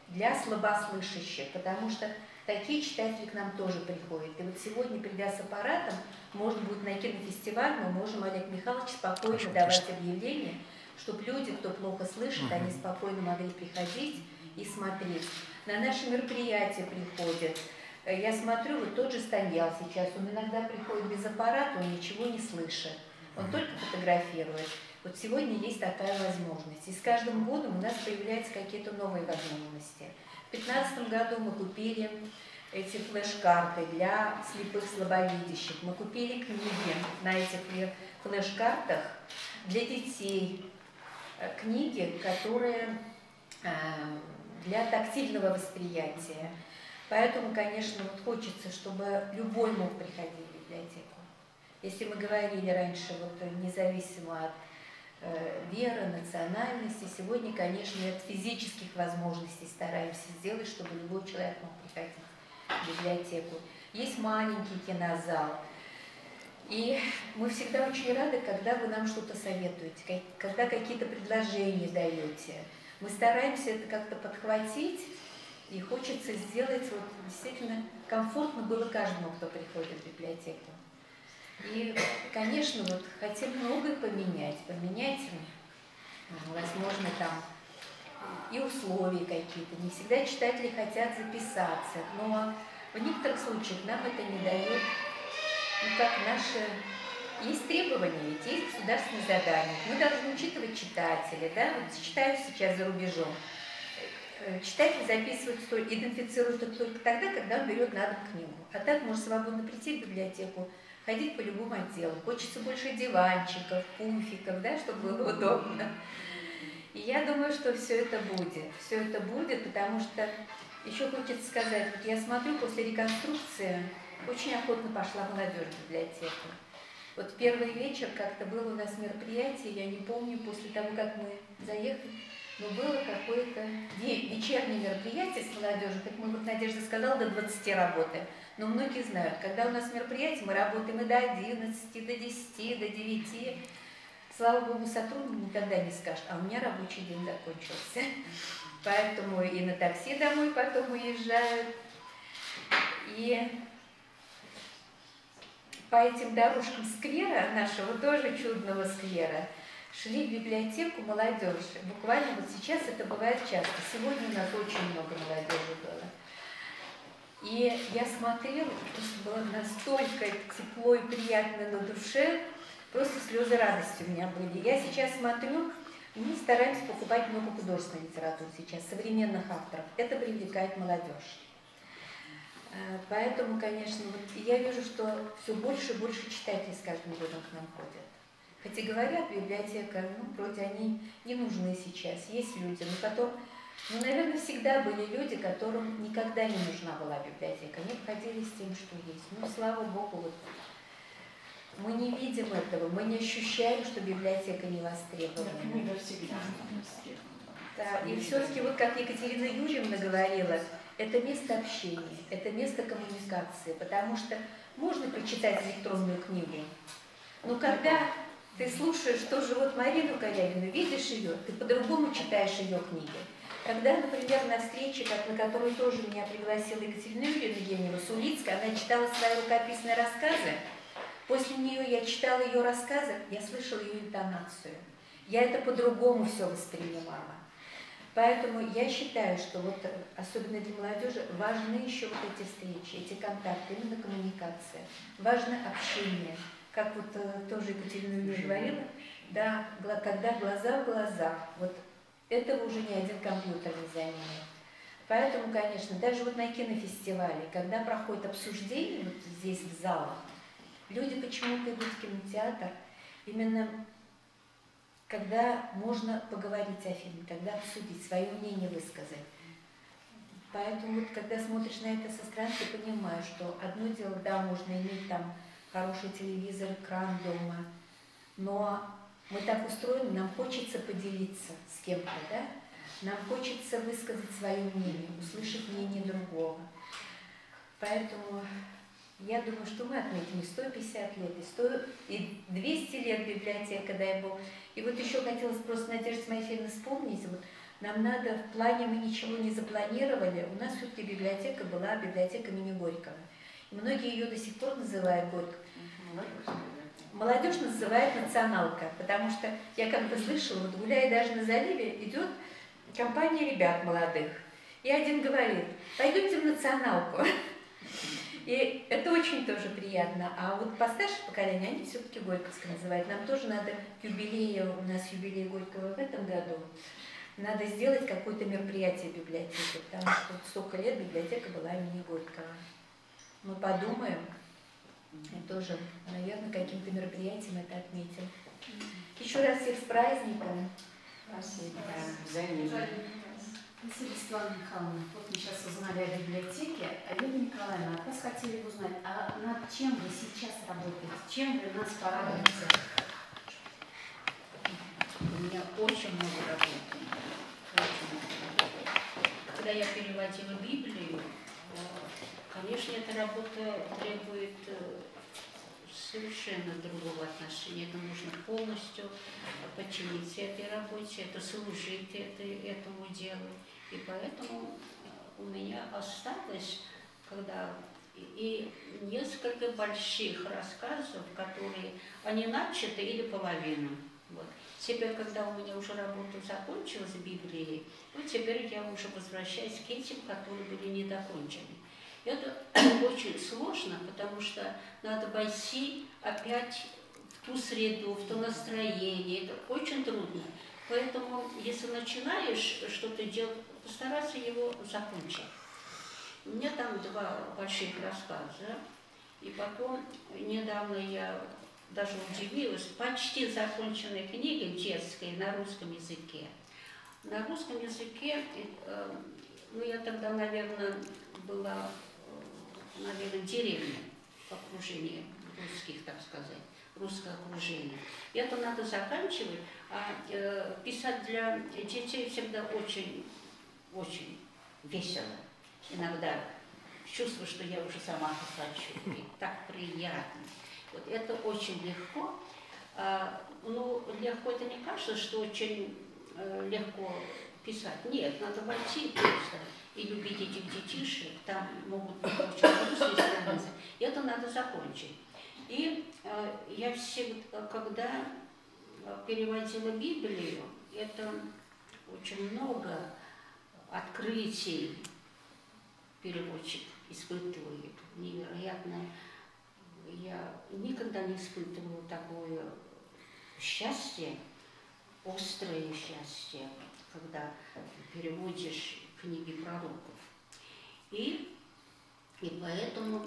[SPEAKER 3] для слабослышащих, потому что такие читатели к нам тоже приходят. И вот сегодня, придя с аппаратом, может быть, на кинофестиваль мы можем, Олег Михайлович, спокойно давать объявление, чтобы люди, кто плохо слышит, они спокойно могли приходить и смотреть. На наши мероприятия приходят. Я смотрю, вот тот же Станьял сейчас, он иногда приходит без аппарата, он ничего не слышит, он только фотографирует. Вот сегодня есть такая возможность. И с каждым годом у нас появляются какие-то новые возможности. В 2015 году мы купили эти флеш-карты для слепых слабовидящих. Мы купили книги на этих флеш-картах для детей. Книги, которые для тактильного восприятия. Поэтому, конечно, вот хочется, чтобы любой мог приходить в библиотеку. Если мы говорили раньше, вот независимо от веры, национальности, сегодня, конечно, от физических возможностей стараемся сделать, чтобы любой человек мог приходить в библиотеку. Есть маленький кинозал. И мы всегда очень рады, когда вы нам что-то советуете, когда какие-то предложения даете. Мы стараемся это как-то подхватить, и хочется сделать, вот, действительно комфортно было каждому, кто приходит в библиотеку. И, конечно, вот хотим многое поменять, возможно, там и условия какие-то. Не всегда читатели хотят записаться, но в некоторых случаях нам это не дает, ну, как наши... Есть требования, ведь есть государственные задания. Мы должны учитывать читателя, да? Вот читаю сейчас за рубежом. Читатель записывает, идентифицирует только тогда, когда он берет на дом книгу. А так может свободно прийти в библиотеку, ходить по любым отделам. Хочется больше диванчиков, пуфиков, да, чтобы было удобно. И я думаю, что все это будет, потому что еще хочется сказать, вот я смотрю, после реконструкции очень охотно пошла молодежь в библиотеку. Вот первый вечер как-то было у нас мероприятие, я не помню, после того, как мы заехали, но было какое-то вечернее мероприятие с молодежью, как мы, вот Надежда сказала, до 20 работаем. Но многие знают, когда у нас мероприятие, мы работаем и до 11, до 10, до 9. Слава Богу, сотрудник никогда не скажет, а у меня рабочий день закончился. Поэтому и на такси домой потом уезжают. И по этим дорожкам сквера, нашего тоже чудного сквера, шли в библиотеку молодежь. Буквально вот сейчас это бывает часто. Сегодня у нас очень много молодежи было. И я смотрела, просто было настолько тепло и приятно на душе, просто слезы радости у меня были. Я сейчас смотрю, мы стараемся покупать много художественной литературы сейчас, современных авторов. Это привлекает молодежь. Поэтому, конечно, вот я вижу, что все больше и больше читателей с каждым годом к нам ходят. Хотя говорят, библиотека, ну, вроде они не нужны сейчас. Есть люди, но, наверное, всегда были люди, которым никогда не нужна была библиотека. Они обходили с тем, что есть. Ну, слава Богу, вот мы не видим этого, мы не ощущаем, что библиотека не востребована.
[SPEAKER 4] Книга всегда востребована.
[SPEAKER 3] Да, и все-таки, вот как Екатерина Юрьевна говорила, это место общения, это место коммуникации, потому что можно прочитать электронную книгу, но когда ты слушаешь тоже вот Марину Корягину, видишь ее, ты по-другому читаешь ее книги. Когда, например, на встрече, на которую тоже меня пригласила Екатерина Юрьевна Евгеньева Сулицкая, она читала свои рукописные рассказы, После нее я читала ее рассказы, я слышала ее интонацию. Я это по-другому все воспринимала. Поэтому я считаю, что вот, особенно для молодежи, важны еще вот эти встречи, эти контакты, именно коммуникация. Важно общение. Как вот тоже Екатерина Юрьевна говорила, да, когда глаза в глаза, вот этого уже ни один компьютер не заменит. Поэтому, конечно, даже вот на кинофестивале, когда проходит обсуждение вот здесь в залах, люди почему-то идут в кинотеатр именно когда можно поговорить о фильме, когда обсудить, свое мнение высказать. Поэтому вот когда смотришь на это со стороны, ты понимаешь, что одно дело, да, можно иметь там хороший телевизор, экран дома, но мы так устроены, нам хочется поделиться с кем-то, да? Нам хочется высказать свое мнение, услышать мнение другого. Поэтому я думаю, что мы отметим и 150 лет, и 200 лет библиотека, дай Бог. И вот еще хотелось просто, Надежда Тимофеевна, вспомнить, вот нам надо, в плане мы ничего не запланировали, у нас все-таки библиотека была библиотека имени Горького. И многие ее до сих пор называют Горького. Молодежь называет националка, потому что я как-то слышала, вот гуляя даже на заливе, идет компания ребят молодых. И один говорит: пойдемте в националку. И это очень тоже приятно. А вот постарше поколение, они все-таки Горьковское называют. Нам тоже надо к юбилею, у нас юбилей Горького в этом году, надо сделать какое-то мероприятие в библиотеке, потому что вот столько лет библиотека была имени Горького. Мы подумаем, и тоже, наверное, каким-то мероприятием это отметим. Еще раз всех с праздником.
[SPEAKER 1] Спасибо. Светлана Михайловна, вот мы сейчас узнали о библиотеке, а Юлия Николаевна, от вас хотели узнать, а над чем вы сейчас работаете, чем вы нас порадуете?
[SPEAKER 2] У меня очень много работы. Очень много работы. Когда я переводила Библию, конечно, эта работа требует совершенно другого отношения. Это нужно полностью подчиниться этой работе, это служить этому делу. И поэтому у меня осталось, когда и несколько больших рассказов, которые они начаты или половину. Вот. Теперь, когда у меня уже работа закончилась в Библии, вот теперь я уже возвращаюсь к этим, которые были недокончены. Это очень сложно, потому что надо войти опять в ту среду, в то настроение. Это очень трудно. Поэтому, если начинаешь что-то делать, постараться его закончить. У меня там 2 больших рассказа, и потом недавно я даже удивилась, почти законченная книга детская на русском языке. На русском языке, ну я тогда, наверное, была, в деревне, в окружении русских, так сказать, русское окружение. И это надо заканчивать, а писать для детей всегда очень весело. Иногда чувствую, что я уже сама хочу, и так приятно. Вот это очень легко. Ну, легко это не кажется, что очень легко писать. Нет, надо войти просто и любить этих детишек. Там могут быть очень грустные страницы. И это надо закончить. И я всегда, когда переводила Библию, это очень много открытий переводчик испытывает. Невероятно. Я никогда не испытывала такое счастье, острое счастье, когда переводишь книги пророков. И поэтому,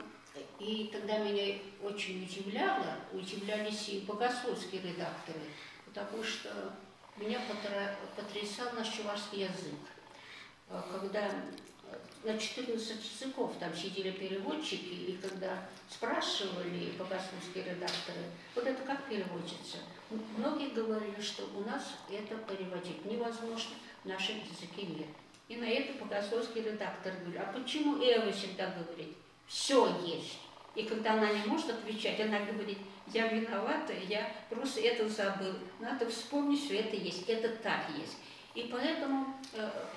[SPEAKER 2] и тогда меня очень удивлялись и богословские редакторы, потому что меня потрясал наш чувашский язык. Когда на 14 языков там сидели переводчики, и когда спрашивали богословские редакторы, вот это как переводится, многие говорили, что у нас это переводить невозможно, в нашем языке нет. И на это богословский редактор говорит: а почему Эва всегда говорит, все есть? И когда она не может отвечать, она говорит: я виновата, я просто это забыл. Надо вспомнить, что это есть, это так есть. И поэтому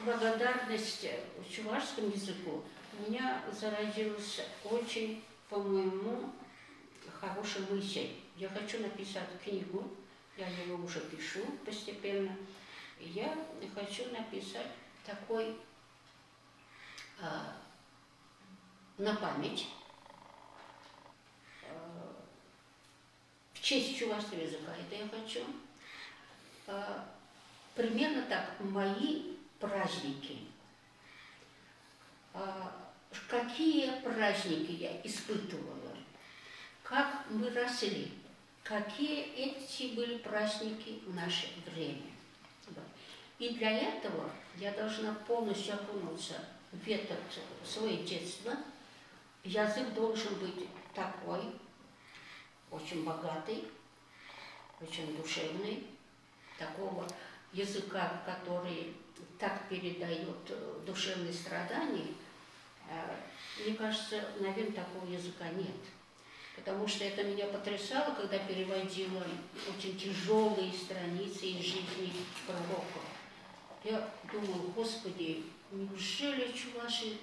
[SPEAKER 2] благодарность чувашскому языку у меня зародилась очень, по-моему, хорошая мысль. Я хочу написать книгу, я его уже пишу постепенно. Я хочу написать такой на память в честь чувашского языка. Это я хочу. Примерно так, мои праздники. Какие праздники я испытывала, как мы росли, какие эти были праздники в наше время. И для этого я должна полностью окунуться в это свое детство. Язык должен быть такой, очень богатый, очень душевный, такого языка, который так передает душевные страдания. Мне кажется, наверное, такого языка нет. Потому что это меня потрясало, когда переводила очень тяжелые страницы из жизни пророков. Я думаю, Господи, неужели чуваши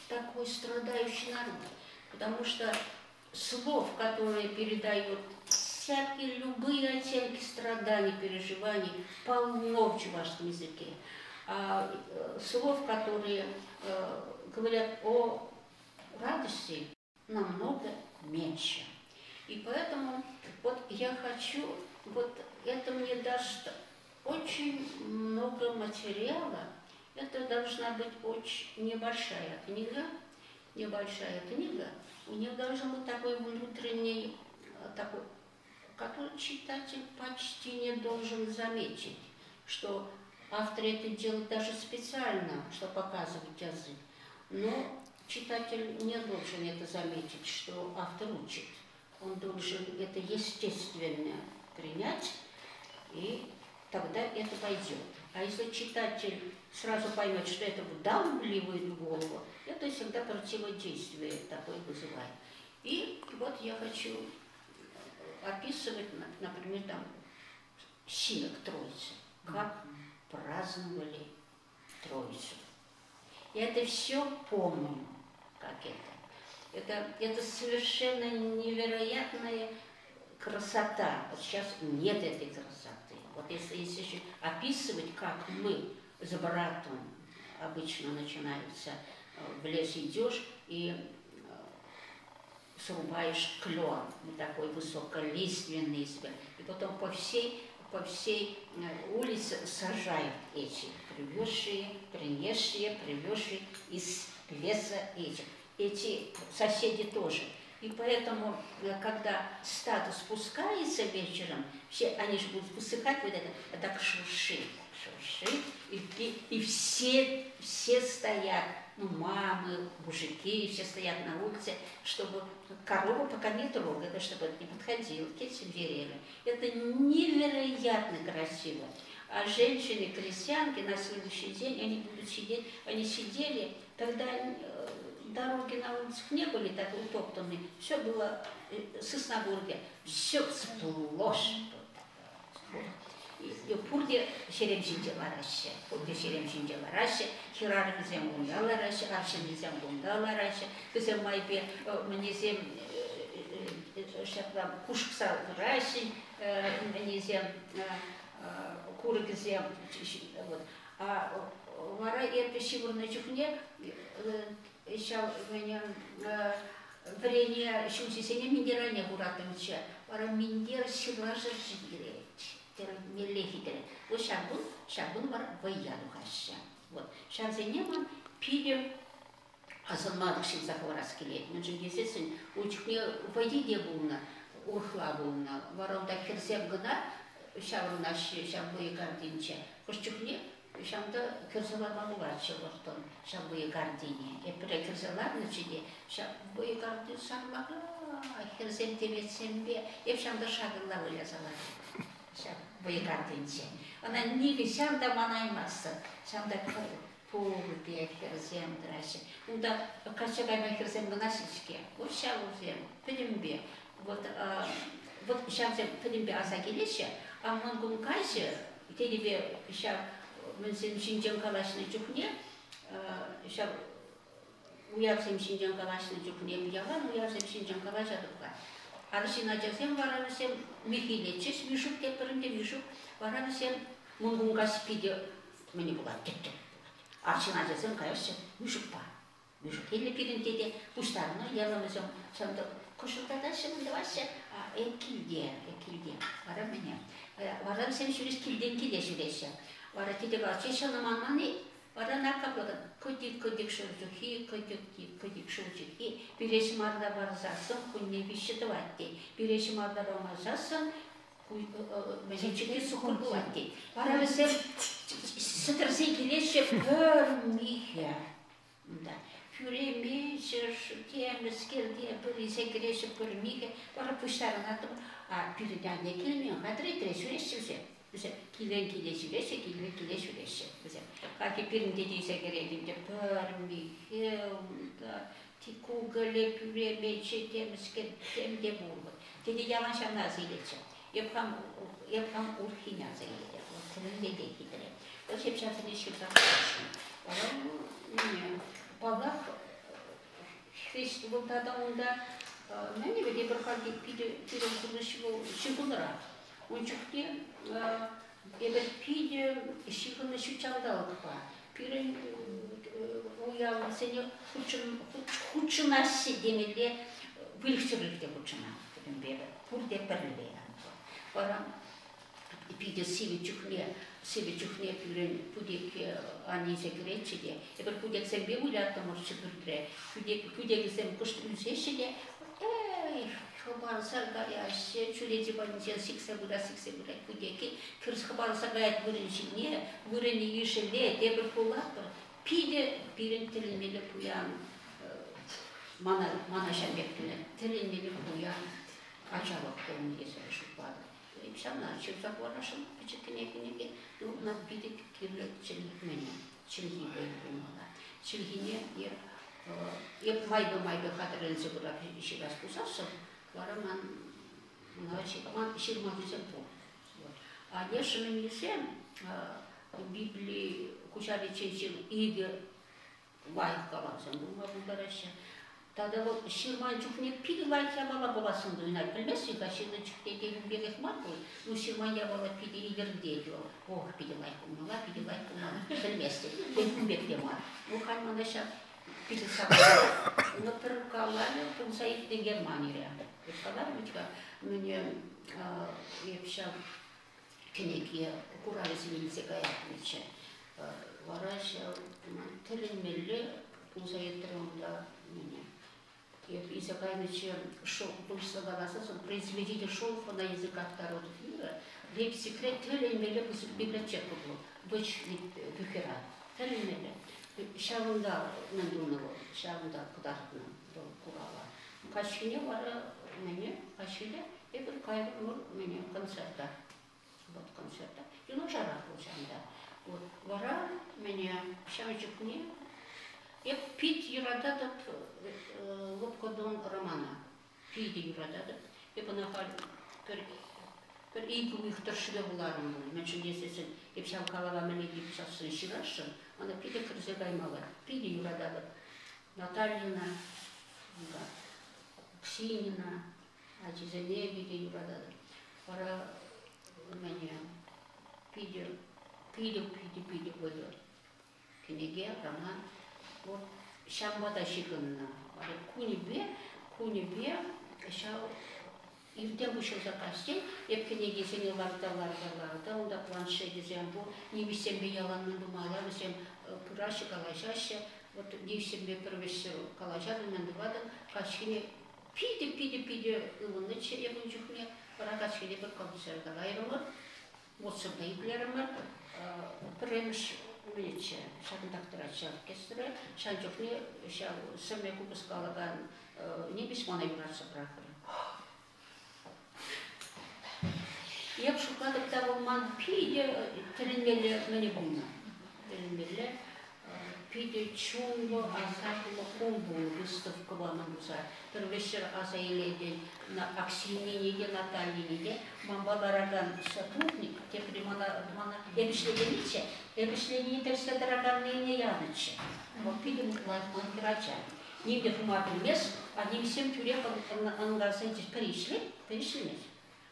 [SPEAKER 2] такой страдающий народ? Потому что слов, которые передают всякие любые оттенки страданий, переживаний, полно в чувашском языке. А слов, которые говорят о радости, намного меньше. И поэтому вот я хочу, вот это мне даст очень много материала. Это должна быть очень небольшая книга. У нее должен быть такой внутренний, такой, который читатель почти не должен заметить, что автор это делает даже специально, чтобы показывать язык. Но читатель не должен это заметить, что автор учит. Он должен это естественно принять, и тогда это пойдет. А если читатель сразу поймет, что это вдавливает в голову, это всегда противодействие такое вызывает. И вот я хочу описывать, например, там, Синок Троицы, как праздновали Троицу. Я это все помню, как это. Это совершенно невероятная красота. Вот сейчас нет этой красоты. Вот если описывать, как мы с братом обычно начинается, в лес идешь и срубаешь клен, такой высоколиственный, и потом по всей улице сажают эти принесшие из леса эти соседи тоже. И поэтому, когда стадо спускается вечером, все, они же будут высыхать, вот это так шуршит, и все стоят, ну, мамы, мужики, все стоят на улице, чтобы корову пока не трогали, чтобы это не подходило к этим деревьям. Это невероятно красиво. А женщины, крестьянки на следующий день, они будут сидеть, они сидели, когда дороги на улицах не были так утоптаны, все было сосновурье, все сплошь. Пурде серемшинде лараще, хирар гизем гунда лараще, аршин гизем гунда лараще, гизем майбе мнезем кушкса лараще, мнезем куры гизем, а вара это сигурно чухне, еще время шумсисене миндеране буратымча, вара миндер силажа жигреть. Мелехитере. Вот шабун бар ваяду хаща. Вот. Шанзенеман пили азамадышин захвараскелет. Но же естественно, учхне вайди булна, урхла булна. Варонда херсем гна, шавруна шабуе гардинче. Кошчухне шамда кирзалар малувача вартон шабуе гардине. Эпре кирзалар начине шабуе гардин шармага херсем тевецембе. Эпшамда шагырла вылязалар. Боекартинче. Она не висям да манаймаса. Сам так полбе херзем драше. Да качагай херзем гнасичке. Вот шавузем педимбе. Вот шавзем педимбе асагилище, а монгумкайше телебе шав менсен шинжан калашны чухне. Шав уявсем шинжан калашны чухне. Уяван уявсем шинжан калаша дупка. Аршиначасем варамсем михилечес мишук теперинде мишук варамсем мунгунгас пиде мне была тетте. Аршиначасем кайше мишук па. Мишук или пиринде пустарно яламсем самда кошутадашем даваше экилде. Варамне. Варамсем шурис килден килешуреше. Варатиде гачешанаманмани варанакаплада көдик шуржухи көдик шуржухи бирешмарда барзасын кунне бишетватти бирешмарда ромазасын мезенчики сукургуатти варамсем сытрсы келеше пөрмихе да Фюреми, темскерде, пырисе келеше пөрмихе вара пуштарынатым пиридянде келмеен кадри трешуреше Bize kilen kilesürese. Bize kaki pirinde diyse gereğim de pörmi, hevda, tikugale, püre, meçe, temde bulgu. Dedi yalan şamnazı ileteceğim. Yapam urhinazı ileteceğim. Tırın de gidere. O hep şartını şırdan karşım. Balak, Hristiyan'da onda ne bileyim bir kalbi pide kuruluşu şıkılara. Onçukte pide şıkını şu çaldalıkpa. Pire uyan seni huçunası demeli biliştirirdi huçuna. Burada perli yani. Para pide sivi çukne pire pudek anise greçide. Eber pudek sen bir ulatmır çıkırdı. Pudek sen kuşturuseşide. Хабарсага яще чулети банчен сиксе бура кудеки кырс хабарсага ят вырынчине вырыни ишеле дебер пулатыр пиде пирин тилмели пуян мана шамбектүне тилмели пуян ачалык тон есе шупады ипшамна чылзак варашым пичекинекинеге на пиде кирлек чилмени чилгиге булмала чилгине еп майбы хатырынсы бура ишигас пусасы Вараман, ман ширматисем по. А дешевым лесем Библии кучали чечил Игорь Вайкаласен, думаю, будараща. Тогда вот ширман чухне пили Вайка бала баласын дуйнай. Пельмеси гашины чухте дегим бегет марку, ну ширман я бала пили Игорь дедио. Ох, пили Вайку мала. Пельмеси. Дегим бегде мар. Ну хальманаша пили сабала. Но перукалали пунсаит де Германия. Сказали, мне вообще книги курали сильницы гаятниче. Вараша терминли пунсаитрунда мне. Я языкайниче шоу больше согласен, произведитель шоу на языках народов мира. Леп секрет терминли библиотеку был. Дочь Бюхера. Терминли. Шавында надумала, шавында кудартна курала. Кашине вара Мне ашиде, и был кайвор мне концерта, вот концерта. И на жарах учанда. Вот вара меня шамчукне. Я пить юрадат лобкодон романа. Пить юрадат. Я понахал per игу их торшиле буларым был. Мен чун десесен, я пшам калава мелеги пшасын ширашын. Она пиде крызегаймала. Пиде юрадат. Натальина. Ксинина, а Чизаневиде юрадады. Пора меня пиде выйдет. Книге, роман. Вот шамбата шиканна. Кунибе, шау иртен вышел заказчик, я в книге сени ларда, он да планшете зембу, не висем бияланны думала, висем пураши калашаще, вот не висем бе первещу калашаду, мен дувадам, кашкине Пиде, ылынычы ебін жүхне, барагачкеде бір концерт алайрымыр, отсырда иплерімір, піреміш мүнетші, шағындақтыратшы оркестрі, шан жүхне, сәме күпіскалыған небес мана юратсы прақыры. Еп шықладықта болман пиде тірінмелі мәне болма. Тірінмелі Пиде чуло азакло комбу выставка вамануза. Первещер азайледен на Аксинине, Натальине, мамбалараган сотрудник, те примана эбишледениче, эбишледени терсе дораганные яныче. Вот пидем лайфман грача. Немде хума билмес, а немсем тюрек ангарса здесь перешли,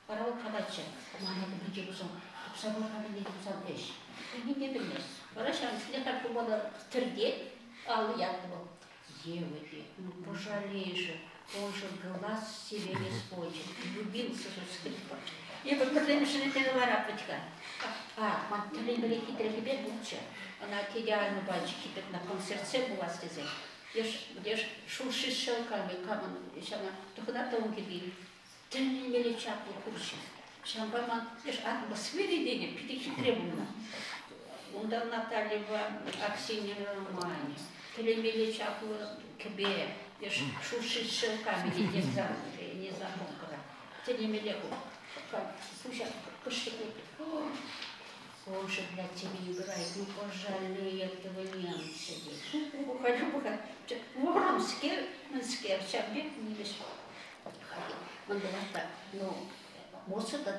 [SPEAKER 2] Парал кабача, мана бути бусам, сабар кабили бусам эш. Немде билмес. Парашан слегка кубада терде, ал ятбо. Девочки, ну пожалеешь, он же глаз себе не спочит, влюбился же в скрипа. Я бы подумала, что это ларапочка. Man tillgänglig hit till bättre. Она идеально бачки так на концерте была стезе. Деш шуши шелками камон, шана тогда-то он гибил. Тельмели чапу курши. Шампаман, деш атмосфере денег пятихи требуна. Унда Натальева Аксинья Романе. Тельмели чапу кбе. Деш шуши шелками не замокра. Тельмели как пуша пуштик. Он же для тебя играет, ну пожалей этого немца. Бухарь. Вором скер, шабек не весь. Он говорит так, ну, моцата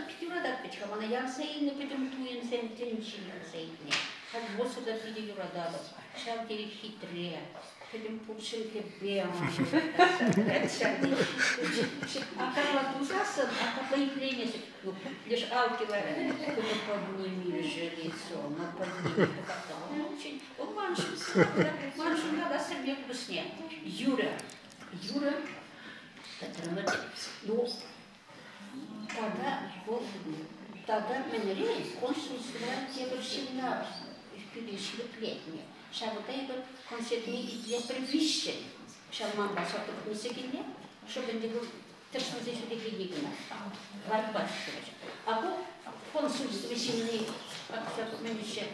[SPEAKER 2] пятюра да печка, она я сейне пойдем туен сентенчина сейне. Как моцата пятюра да, шабки хитрее. Пойдем пушинки бема. А Карла Тузаса, а появление, ну, лишь алкила, подними же лицо, но подними, он очень, он маншу надо себе вкуснее. Юра, ну, тогда меняли, он существовал тем всегда, перешли летние. Шабутайба концертный для привычки. Шаман басок не секинде, чтобы не был точно здесь вот эти гигна. Варбаш. А по консульству весенний, как все меньше,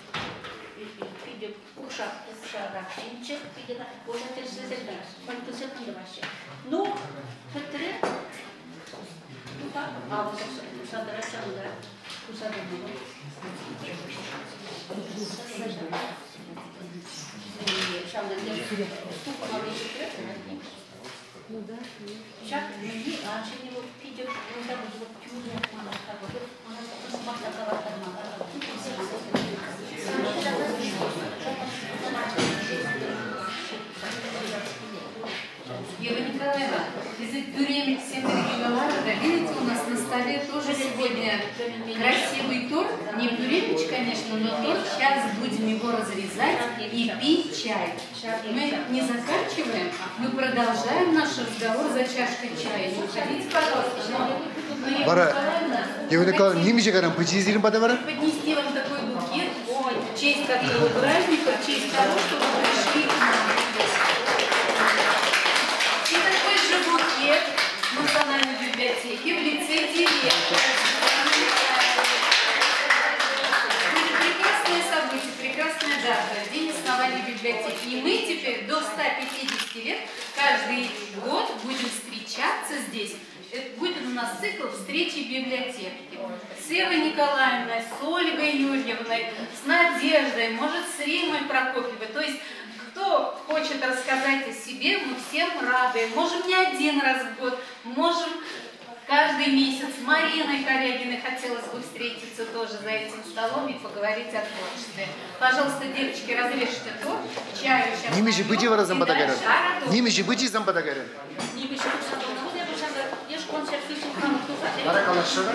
[SPEAKER 2] видит уша ракшинчик, видит, уже ты созерцаешь, концерт не вообще. Ну, которые, ну так, а вот садрачан, да, кусадобу.
[SPEAKER 3] Ну да.
[SPEAKER 2] Сейчас мне, а что не вот пидет, ну да, вот чудо, она так вот, она смогла говорить,
[SPEAKER 1] Ева Николаевна, из Дюремик Сендерегиона, видите, у нас на столе тоже сегодня красивый торт. Не Дюремич, конечно, но торт. Сейчас будем его разрезать и пить чай. Мы не заканчиваем, мы продолжаем наш разговор за чашкой чая. Не уходите, пожалуйста.
[SPEAKER 6] Ева Николаевна, не мешай нам поднести
[SPEAKER 1] вам такой букет в честь такого праздника, в честь того, что вы пришли к нам. И такой же букет в Национальной библиотеке в лице директора. Это прекрасное событие, прекрасная дата, день основания библиотеки. И мы теперь до 150 лет каждый год будем встречаться здесь. Это будет у нас цикл встречи библиотеки. С Евой Николаевной, с Ольгой Юрьевной, с Надеждой, может, с Римой Прокопьевой. То есть, кто хочет рассказать о себе, мы всем рады. Можем не один раз в год, можем каждый месяц. С Мариной Корягиной хотелось бы встретиться тоже за этим столом и поговорить о творчестве. Пожалуйста, девочки, разрежьте торт, чаю сейчас.
[SPEAKER 6] Не мешай быть его замбадагарен. Не мешай быть замбадагарен. Баракаллах шага.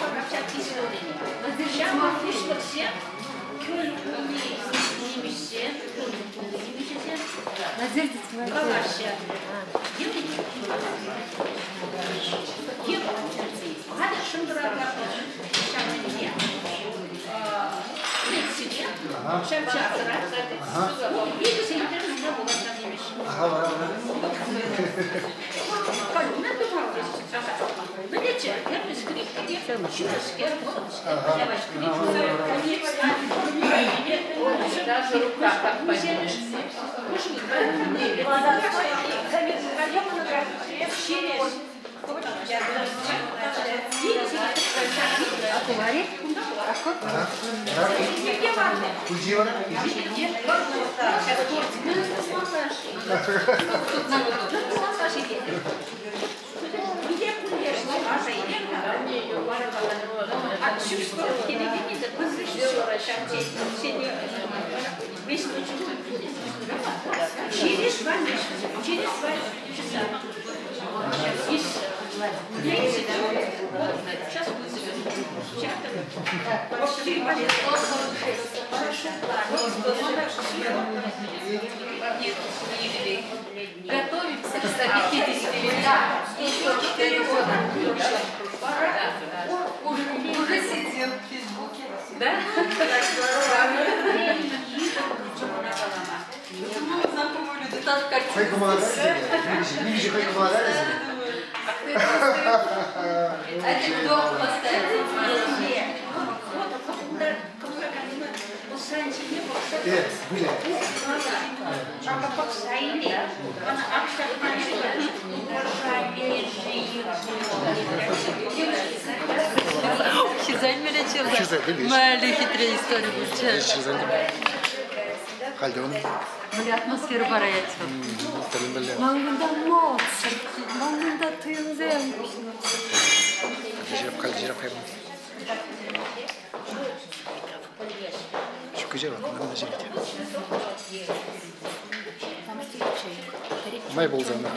[SPEAKER 2] общаться сегодня. Сейчас мы вышли все,
[SPEAKER 3] Надежда
[SPEAKER 2] Бавария. هذا الشمبرة شاملية ميكسية شمشاكرة يجي سيدنا من أبو بكر يمش ما بفرق بديتش كم سكريبت شو سكريبت
[SPEAKER 1] Готовимся к 150 летам. Еще 4 года. Уже сидим в Фейсбуке. Да?
[SPEAKER 6] Hayır kumandayız ya. Bir şey hayır kumandayız ya.
[SPEAKER 1] Один дом поставить.
[SPEAKER 6] Evet, güzel. Güzel değil mi?
[SPEAKER 3] Мали хитрые истории получаются.
[SPEAKER 6] Güzel değil mi? Halde onu.
[SPEAKER 3] Böyle atmosferi бараять. Mangında mots, mangında tıyılzen.
[SPEAKER 6] Jiraf yapalım. Şu güzel bak, bana da şey gidiyor. Maybol zanlı.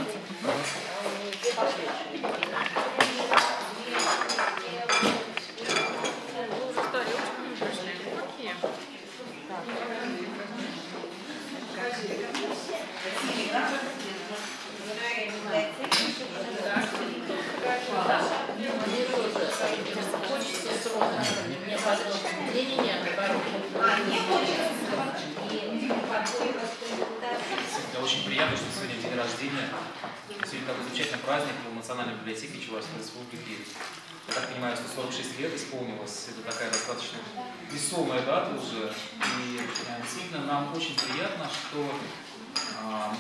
[SPEAKER 7] Мне очень приятно, что сегодня день рождения. Сегодня такой замечательный праздник в Национальной библиотеке Чувашской Республики. Я так понимаю, что 46 лет исполнилось. Это такая достаточно весомая дата уже. И действительно нам очень приятно, что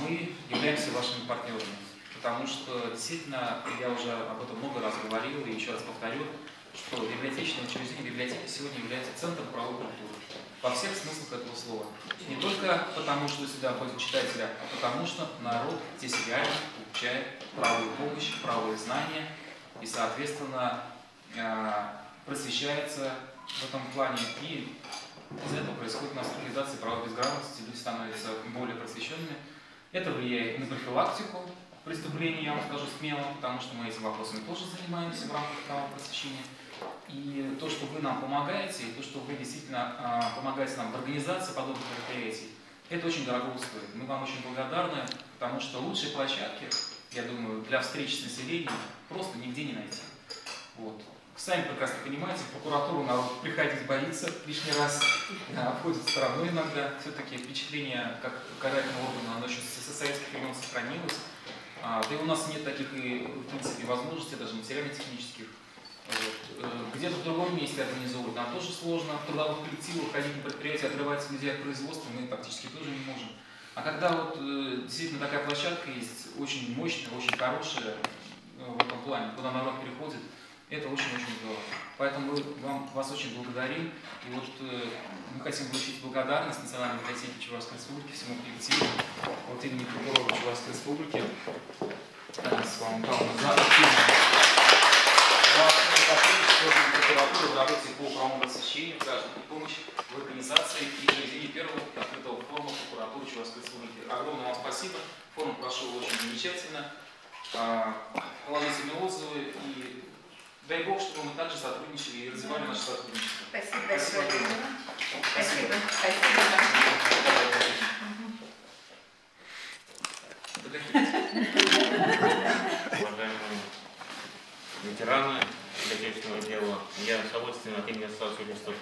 [SPEAKER 7] мы являемся вашими партнерами. Потому что действительно, я уже об этом много раз говорил и еще раз повторю, что библиотечное учреждение, библиотека сегодня является центром правовой культуры. Во всех смыслах этого слова. Не только потому, что сюда ходят читатели, а потому что народ здесь реально получает правовую помощь, правовые знания и, соответственно, просвещается в этом плане. И из этого происходит настроализация правовой безграмотности, люди становятся более просвещенными. Это влияет на профилактику преступлений, я вам скажу смело, потому что мы этим вопросами тоже занимаемся в рамках правового просвещения. И то, что вы нам помогаете, и то, что вы действительно помогаете нам в организации подобных мероприятий, это очень дорого стоит. Мы вам очень благодарны, потому что лучшие площадки, я думаю, для встреч с населением просто нигде не найти. Вот. Сами прекрасно понимаете, в прокуратуру народ приходить боится лишний раз, обходит стороной иногда. Все-таки впечатление, как карательного органа, оно еще со советских времен сохранилось. Да и у нас нет таких, и, в принципе, возможностей, даже материально-технических. Вот. Где-то в другом месте организовывать нам тоже сложно. В трудовых коллективах ходить на предприятия, отрывать людей от производства мы практически тоже не можем. А когда вот действительно такая площадка есть, очень мощная, очень хорошая в этом плане, куда народ переходит, это очень-очень здорово. Поэтому мы вас очень благодарим. И вот мы хотим вручить благодарность Национальной библиотеке Чувашской Республики, всему коллективу, от имени прокурора Чувашской Республики, Светланы Павловны, за активность прокуратуры в работе по правовому просвещению граждан и помощь в организации и проведении первого открытого форума прокуратуры Чувашской Республики. Огромное вам спасибо. Форум прошел очень замечательно. Положительные отзывы. И дай Бог, чтобы мы также сотрудничали основе наше сотрудничество.
[SPEAKER 4] Спасибо
[SPEAKER 7] Спасибо.
[SPEAKER 4] большое. Спасибо. Спасибо вам.
[SPEAKER 8] Уважаемые ветераны отечественного дела, я с удовольствием от имени Ассоциации юристов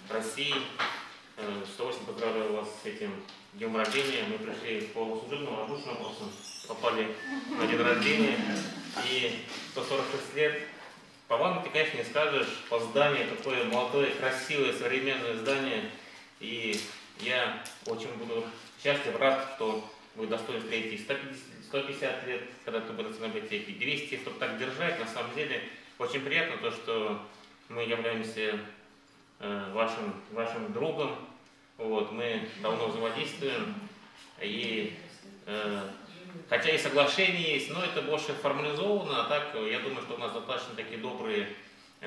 [SPEAKER 8] России с удовольствием поздравляю вас с этим днем рождения. Мы пришли по служебному радушному вопросу, попали на день рождения, и 146 лет. По вам ты, конечно, не скажешь, по зданию, такое молодое, красивое, современное здание, и я очень буду счастлив, рад, что вы достойны встретить 150 лет, когда ты будешь на библиотеке, 200, чтобы так держать. На самом деле очень приятно то, что мы являемся вашим другом. Вот, мы давно взаимодействуем, и хотя и соглашения есть, но это больше формализовано, а так я думаю, что у нас достаточно такие добрые,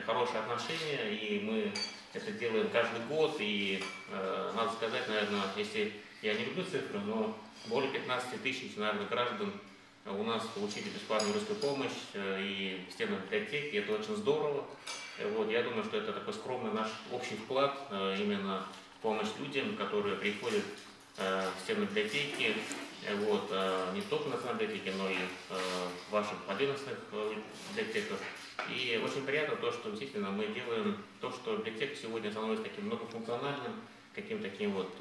[SPEAKER 8] хорошие отношения, и мы это делаем каждый год, и надо сказать, наверное, если я не люблю цифры, но более 15 тысяч, наверное, граждан у нас получили бесплатную русскую помощь и в стенах библиотеки, это очень здорово. Вот, я думаю, что это такой скромный наш общий вклад, именно в помощь людям, которые приходят в стены библиотеки, вот, не только в национальной библиотеке, но и в ваших отдельных библиотеках. И очень приятно то, что действительно мы делаем то, что библиотека сегодня становится таким многофункциональным, каким-то таким вот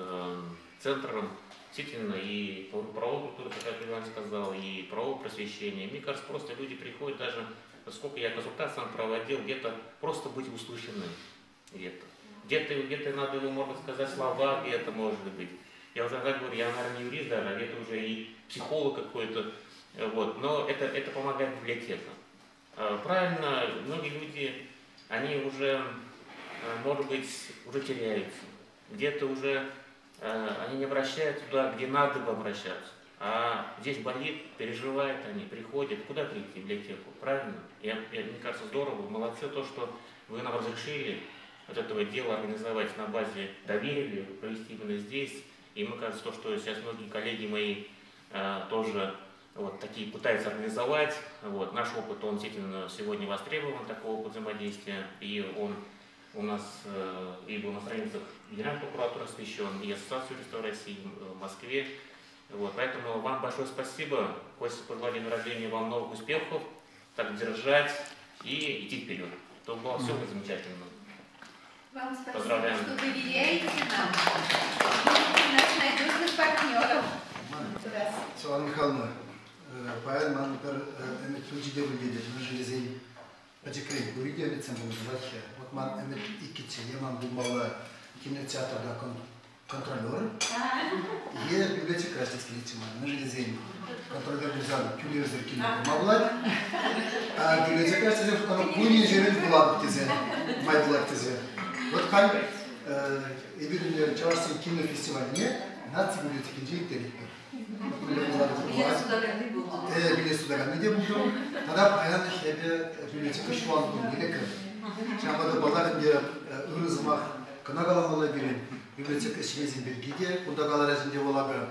[SPEAKER 8] центром, действительно, и правовой культуры, как Иван сказал, и правового просвещения. Мне кажется, просто люди приходят даже, сколько я консультаций проводил, где-то просто быть услышанным, где-то надо его, можно сказать, слова, где-то может быть. Я уже так говорю, я, наверное, не юрист даже, а где-то уже и психолог какой-то, вот, но это помогает библиотека. Правильно, многие люди, они уже, может быть, уже теряются, где-то уже они не обращаются туда, где надо бы обращаться, а здесь болит, переживают они, приходят, куда прийти, в библиотеку, правильно? Мне кажется, здорово, молодцы, то, что вы нам разрешили вот этого дела организовать на базе доверия, провести именно здесь. И мне кажется, то, что сейчас многие коллеги мои тоже вот такие пытаются организовать. Вот, наш опыт, он действительно сегодня востребован, такой опыт взаимодействия, и он у нас и был на страницах Генеральной прокуратуры освещен, и Ассоциации юристов России в Москве. Вот, поэтому вам большое спасибо. Хочется пожелать день рождения вам новых успехов, так держать и идти вперед. То было все замечательно.
[SPEAKER 4] Вам спасибо,
[SPEAKER 8] Поздравляем.
[SPEAKER 4] что доверяете нам. Наших надежных партнеров.
[SPEAKER 6] Светлана Михайловна, поэт манутар эмет люди выглядят, мы же резей потекли, увидели лицем лахе. Вот ман эмет икичи, я ман думала кинотеатрда контролер. Я библиотека российский лицеман, мы же резей контролер взял телевизор кино помогла. А библиотека российский она куни жерет была тезе, майдла тезе. Вот как и видели часто кинофестиваль не над библиотекой директор. Билет сюда не буду. Тогда понятно, что библиотека шуан был велика. Сейчас балар где урызмах канагаламала берем. Библиотека Швеции Бельгии, куда галаразинде волага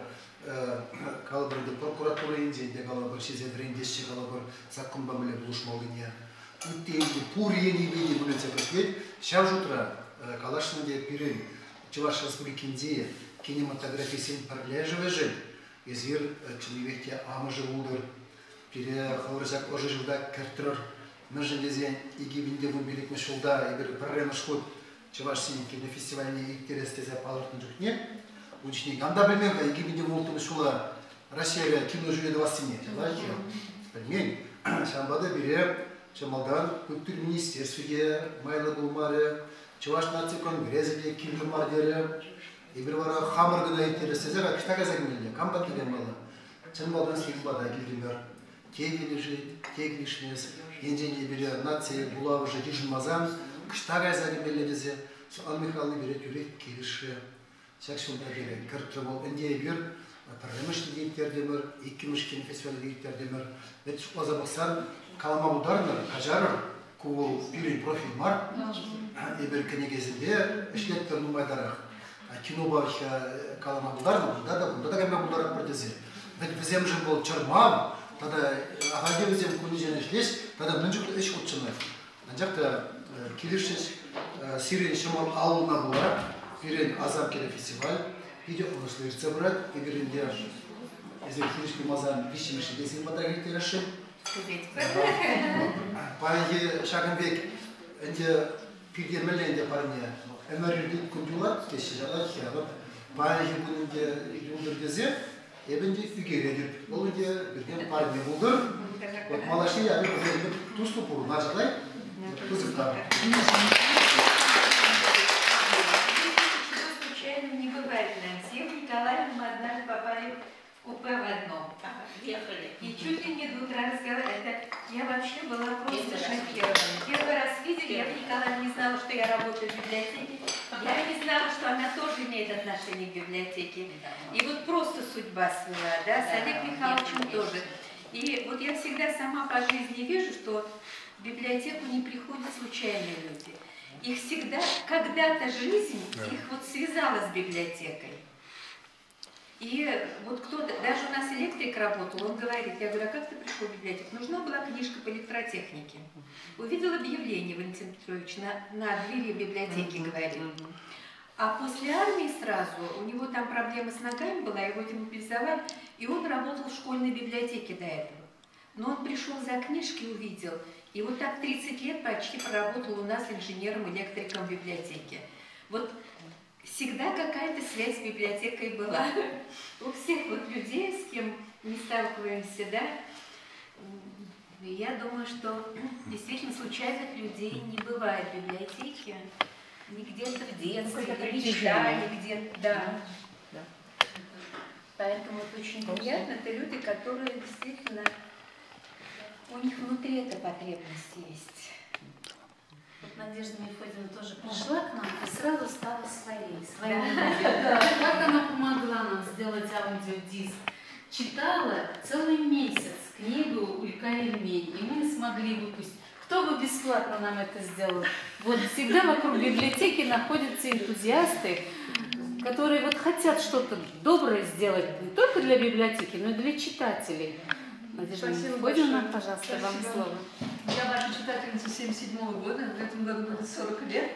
[SPEAKER 6] калабрды прокуратура Индии, где галабр шизедрин десять галабр закон бамле булушмалыня. И те пурие не видели библиотека свет. Сейчас утро калашнде пирин. Чуваш республики Индии кинематографии син парляжевый жил. Извир человеке амажи удер, перехлорзак ожижда картер, нажелезе и гибинде выбили мешулда и бери паренашход, чеваш синики на фестивале интересы за палатный жукне, ученик. Анда примерно и гибинде волту мешула Россия кино жили 20 лет, лайки, примень, шамбада бери, чамалдан культур министерстве, майла булмаре, чеваш наци конгрессе кино мардере. И бирвара хамаргана интересы, как что загнили, камбатили мало. Ченбалдан слегбада гильдимер, тегнишнес, инженер берет нации була уже дижмазан, что загнили дезе, Светлана Михайловна берет юрит кириши, всякшим дагере, картровал Индия бир, парламентный директордемер, икимышкин фестиваль директордемер, ведь озабоксан калама ударнер, кажарр, кул пирин профиль мар, и бир кенегезінде ишлеттер нумайдарах. Кино баха калама ударнер, да гамма ударак продезе. Ведь взем же был чармам, тогда агаде взем кунижен ишлес, тогда нынче иш ученый. Ancak kilişiş Suriye Şamal Aluna Bora, birin Azam Kere Festival, video konusları sabırak, birin diğer bizim Şurişki Mazan Vişimişi desin Batagir Teraşı. Parayı Şaganbek, önce Pirgemel'inde parayı Emerildik kundular, teşhiratlar kiralıp, parayı bunun yıldır gezi, bence fikir edip, olunca bir parayı buldur. Вот Малаши, я говорю, ту ступору нажалай, тузывка.
[SPEAKER 4] Случайно не бывает нам. С Евой Николаевной мы однажды попали в УП в одном. И чуть ли не до утра разговаривали. Я вообще была просто шокирована. Первый раз видели, Ева Николаевна не знала, что я работаю в библиотеке. Я не знала, что она тоже имеет отношение к библиотеке. И вот просто судьба свела, да, с Олегом Михайловичем тоже. И вот я всегда сама по жизни вижу, что в библиотеку не приходят случайные люди. Их всегда, когда-то жизнь их вот связала с библиотекой. И вот кто-то, даже у нас электрик работал, он говорит, я говорю, а как ты пришел в библиотеку? Нужна была книжка по электротехнике. Увидел объявление, Валентин Петрович, на двери библиотеки, говорит. А после армии сразу, у него там проблема с ногами была, его демобилизовали, и он работал в школьной библиотеке до этого. Но он пришел за книжки, увидел, и вот так 30 лет почти проработал у нас инженером-электриком в библиотеке. Вот всегда какая-то связь с библиотекой была. У всех вот людей, с кем не сталкиваемся, да, я думаю, что действительно случайных людей не бывает в библиотеке. Не где-то в детстве, не мечтали, где-то, да. Поэтому это очень приятно. Это люди, которые действительно, у них внутри эта потребность есть.
[SPEAKER 1] Вот Надежда Мефодина тоже пришла к нам и сразу стала своей.
[SPEAKER 2] Да.
[SPEAKER 1] Как она помогла нам сделать аудиодиск? Читала целый месяц книгу «Улька и Ильмень», и мы смогли выпустить. Кто бы бесплатно нам это сделал? Вот всегда вокруг библиотеки находятся энтузиасты, которые вот хотят что-то доброе сделать не только для библиотеки, но и для читателей. Надежда Мефодина, пожалуйста, вам слово.
[SPEAKER 9] Я ваша читательница 1977 года, в этом году будет 40 лет,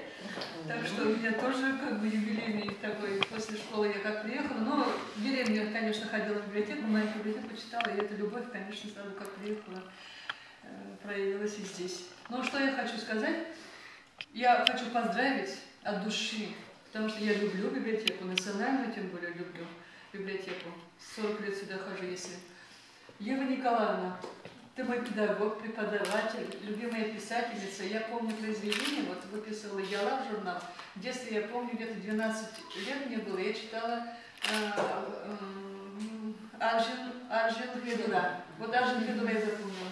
[SPEAKER 9] так что у меня тоже как бы юбилейный такой, после школы я как приехала, но в деревню, конечно, ходила в библиотеку, мою библиотеку читала, и эта любовь, конечно, сразу как приехала, проявилась и здесь. Но что я хочу сказать, я хочу поздравить от души, потому что я люблю библиотеку, национальную тем более люблю библиотеку, 40 лет сюда хожу, если... Ева Николаевна, ты мой педагог, преподаватель, любимая писательница. Я помню произведение, вот выписывала Яла в журнал. В детстве, я помню, где-то 12 лет мне было, я читала Аржин Хедура. Вот Аржин Хедура я запомнила.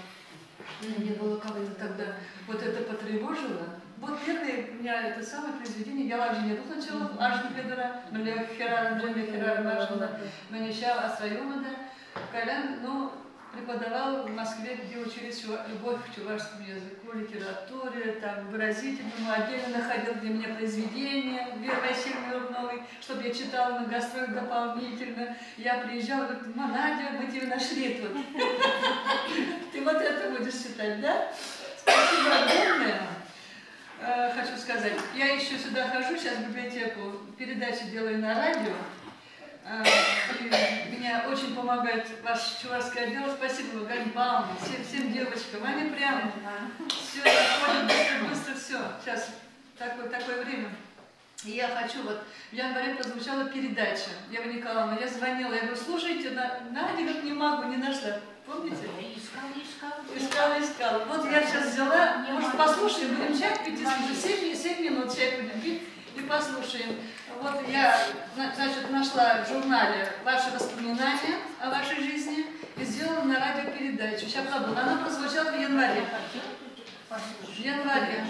[SPEAKER 9] Мне было как-то тогда вот это потревожило. Вот первое у меня это самое произведение Яла в Жене. Тут начало Аржин Хедура, Мля Херар, Джемля Херар, Аржина, Манища, Асраюмада. Колян, ну, преподавал в Москве, где учились любовь к чувашскому языку, литературе, там, выразительному, отдельно находил для меня произведения, Вера Васильевна Рубновой, чтобы я читала на гастроль дополнительно. Я приезжала, говорит, Надя, мы тебя нашли тут. Ты вот это будешь читать, да? Спасибо огромное. Хочу сказать, я еще сюда хожу, сейчас в библиотеку, передачи делаю на радио. Меня очень помогает ваш чувашский отдел. Спасибо, Галина Павловна, всем девочкам. Они прямо все заходят быстро, все. Сейчас такое время. И я хочу, вот в январе прозвучала передача. Ева Николаевна, я звонила, я говорю, слушайте, Надя, как не могу, не нашла. Помните? Искала. Вот я сейчас взяла, может, послушаем, будем чай пить, если уже 7 минут чай будем пить. И послушаем. Вот я, значит, нашла в журнале ваши воспоминания о вашей жизни и сделала на радио передачу. Сейчас забыла. Она прозвучала в январе. В январе.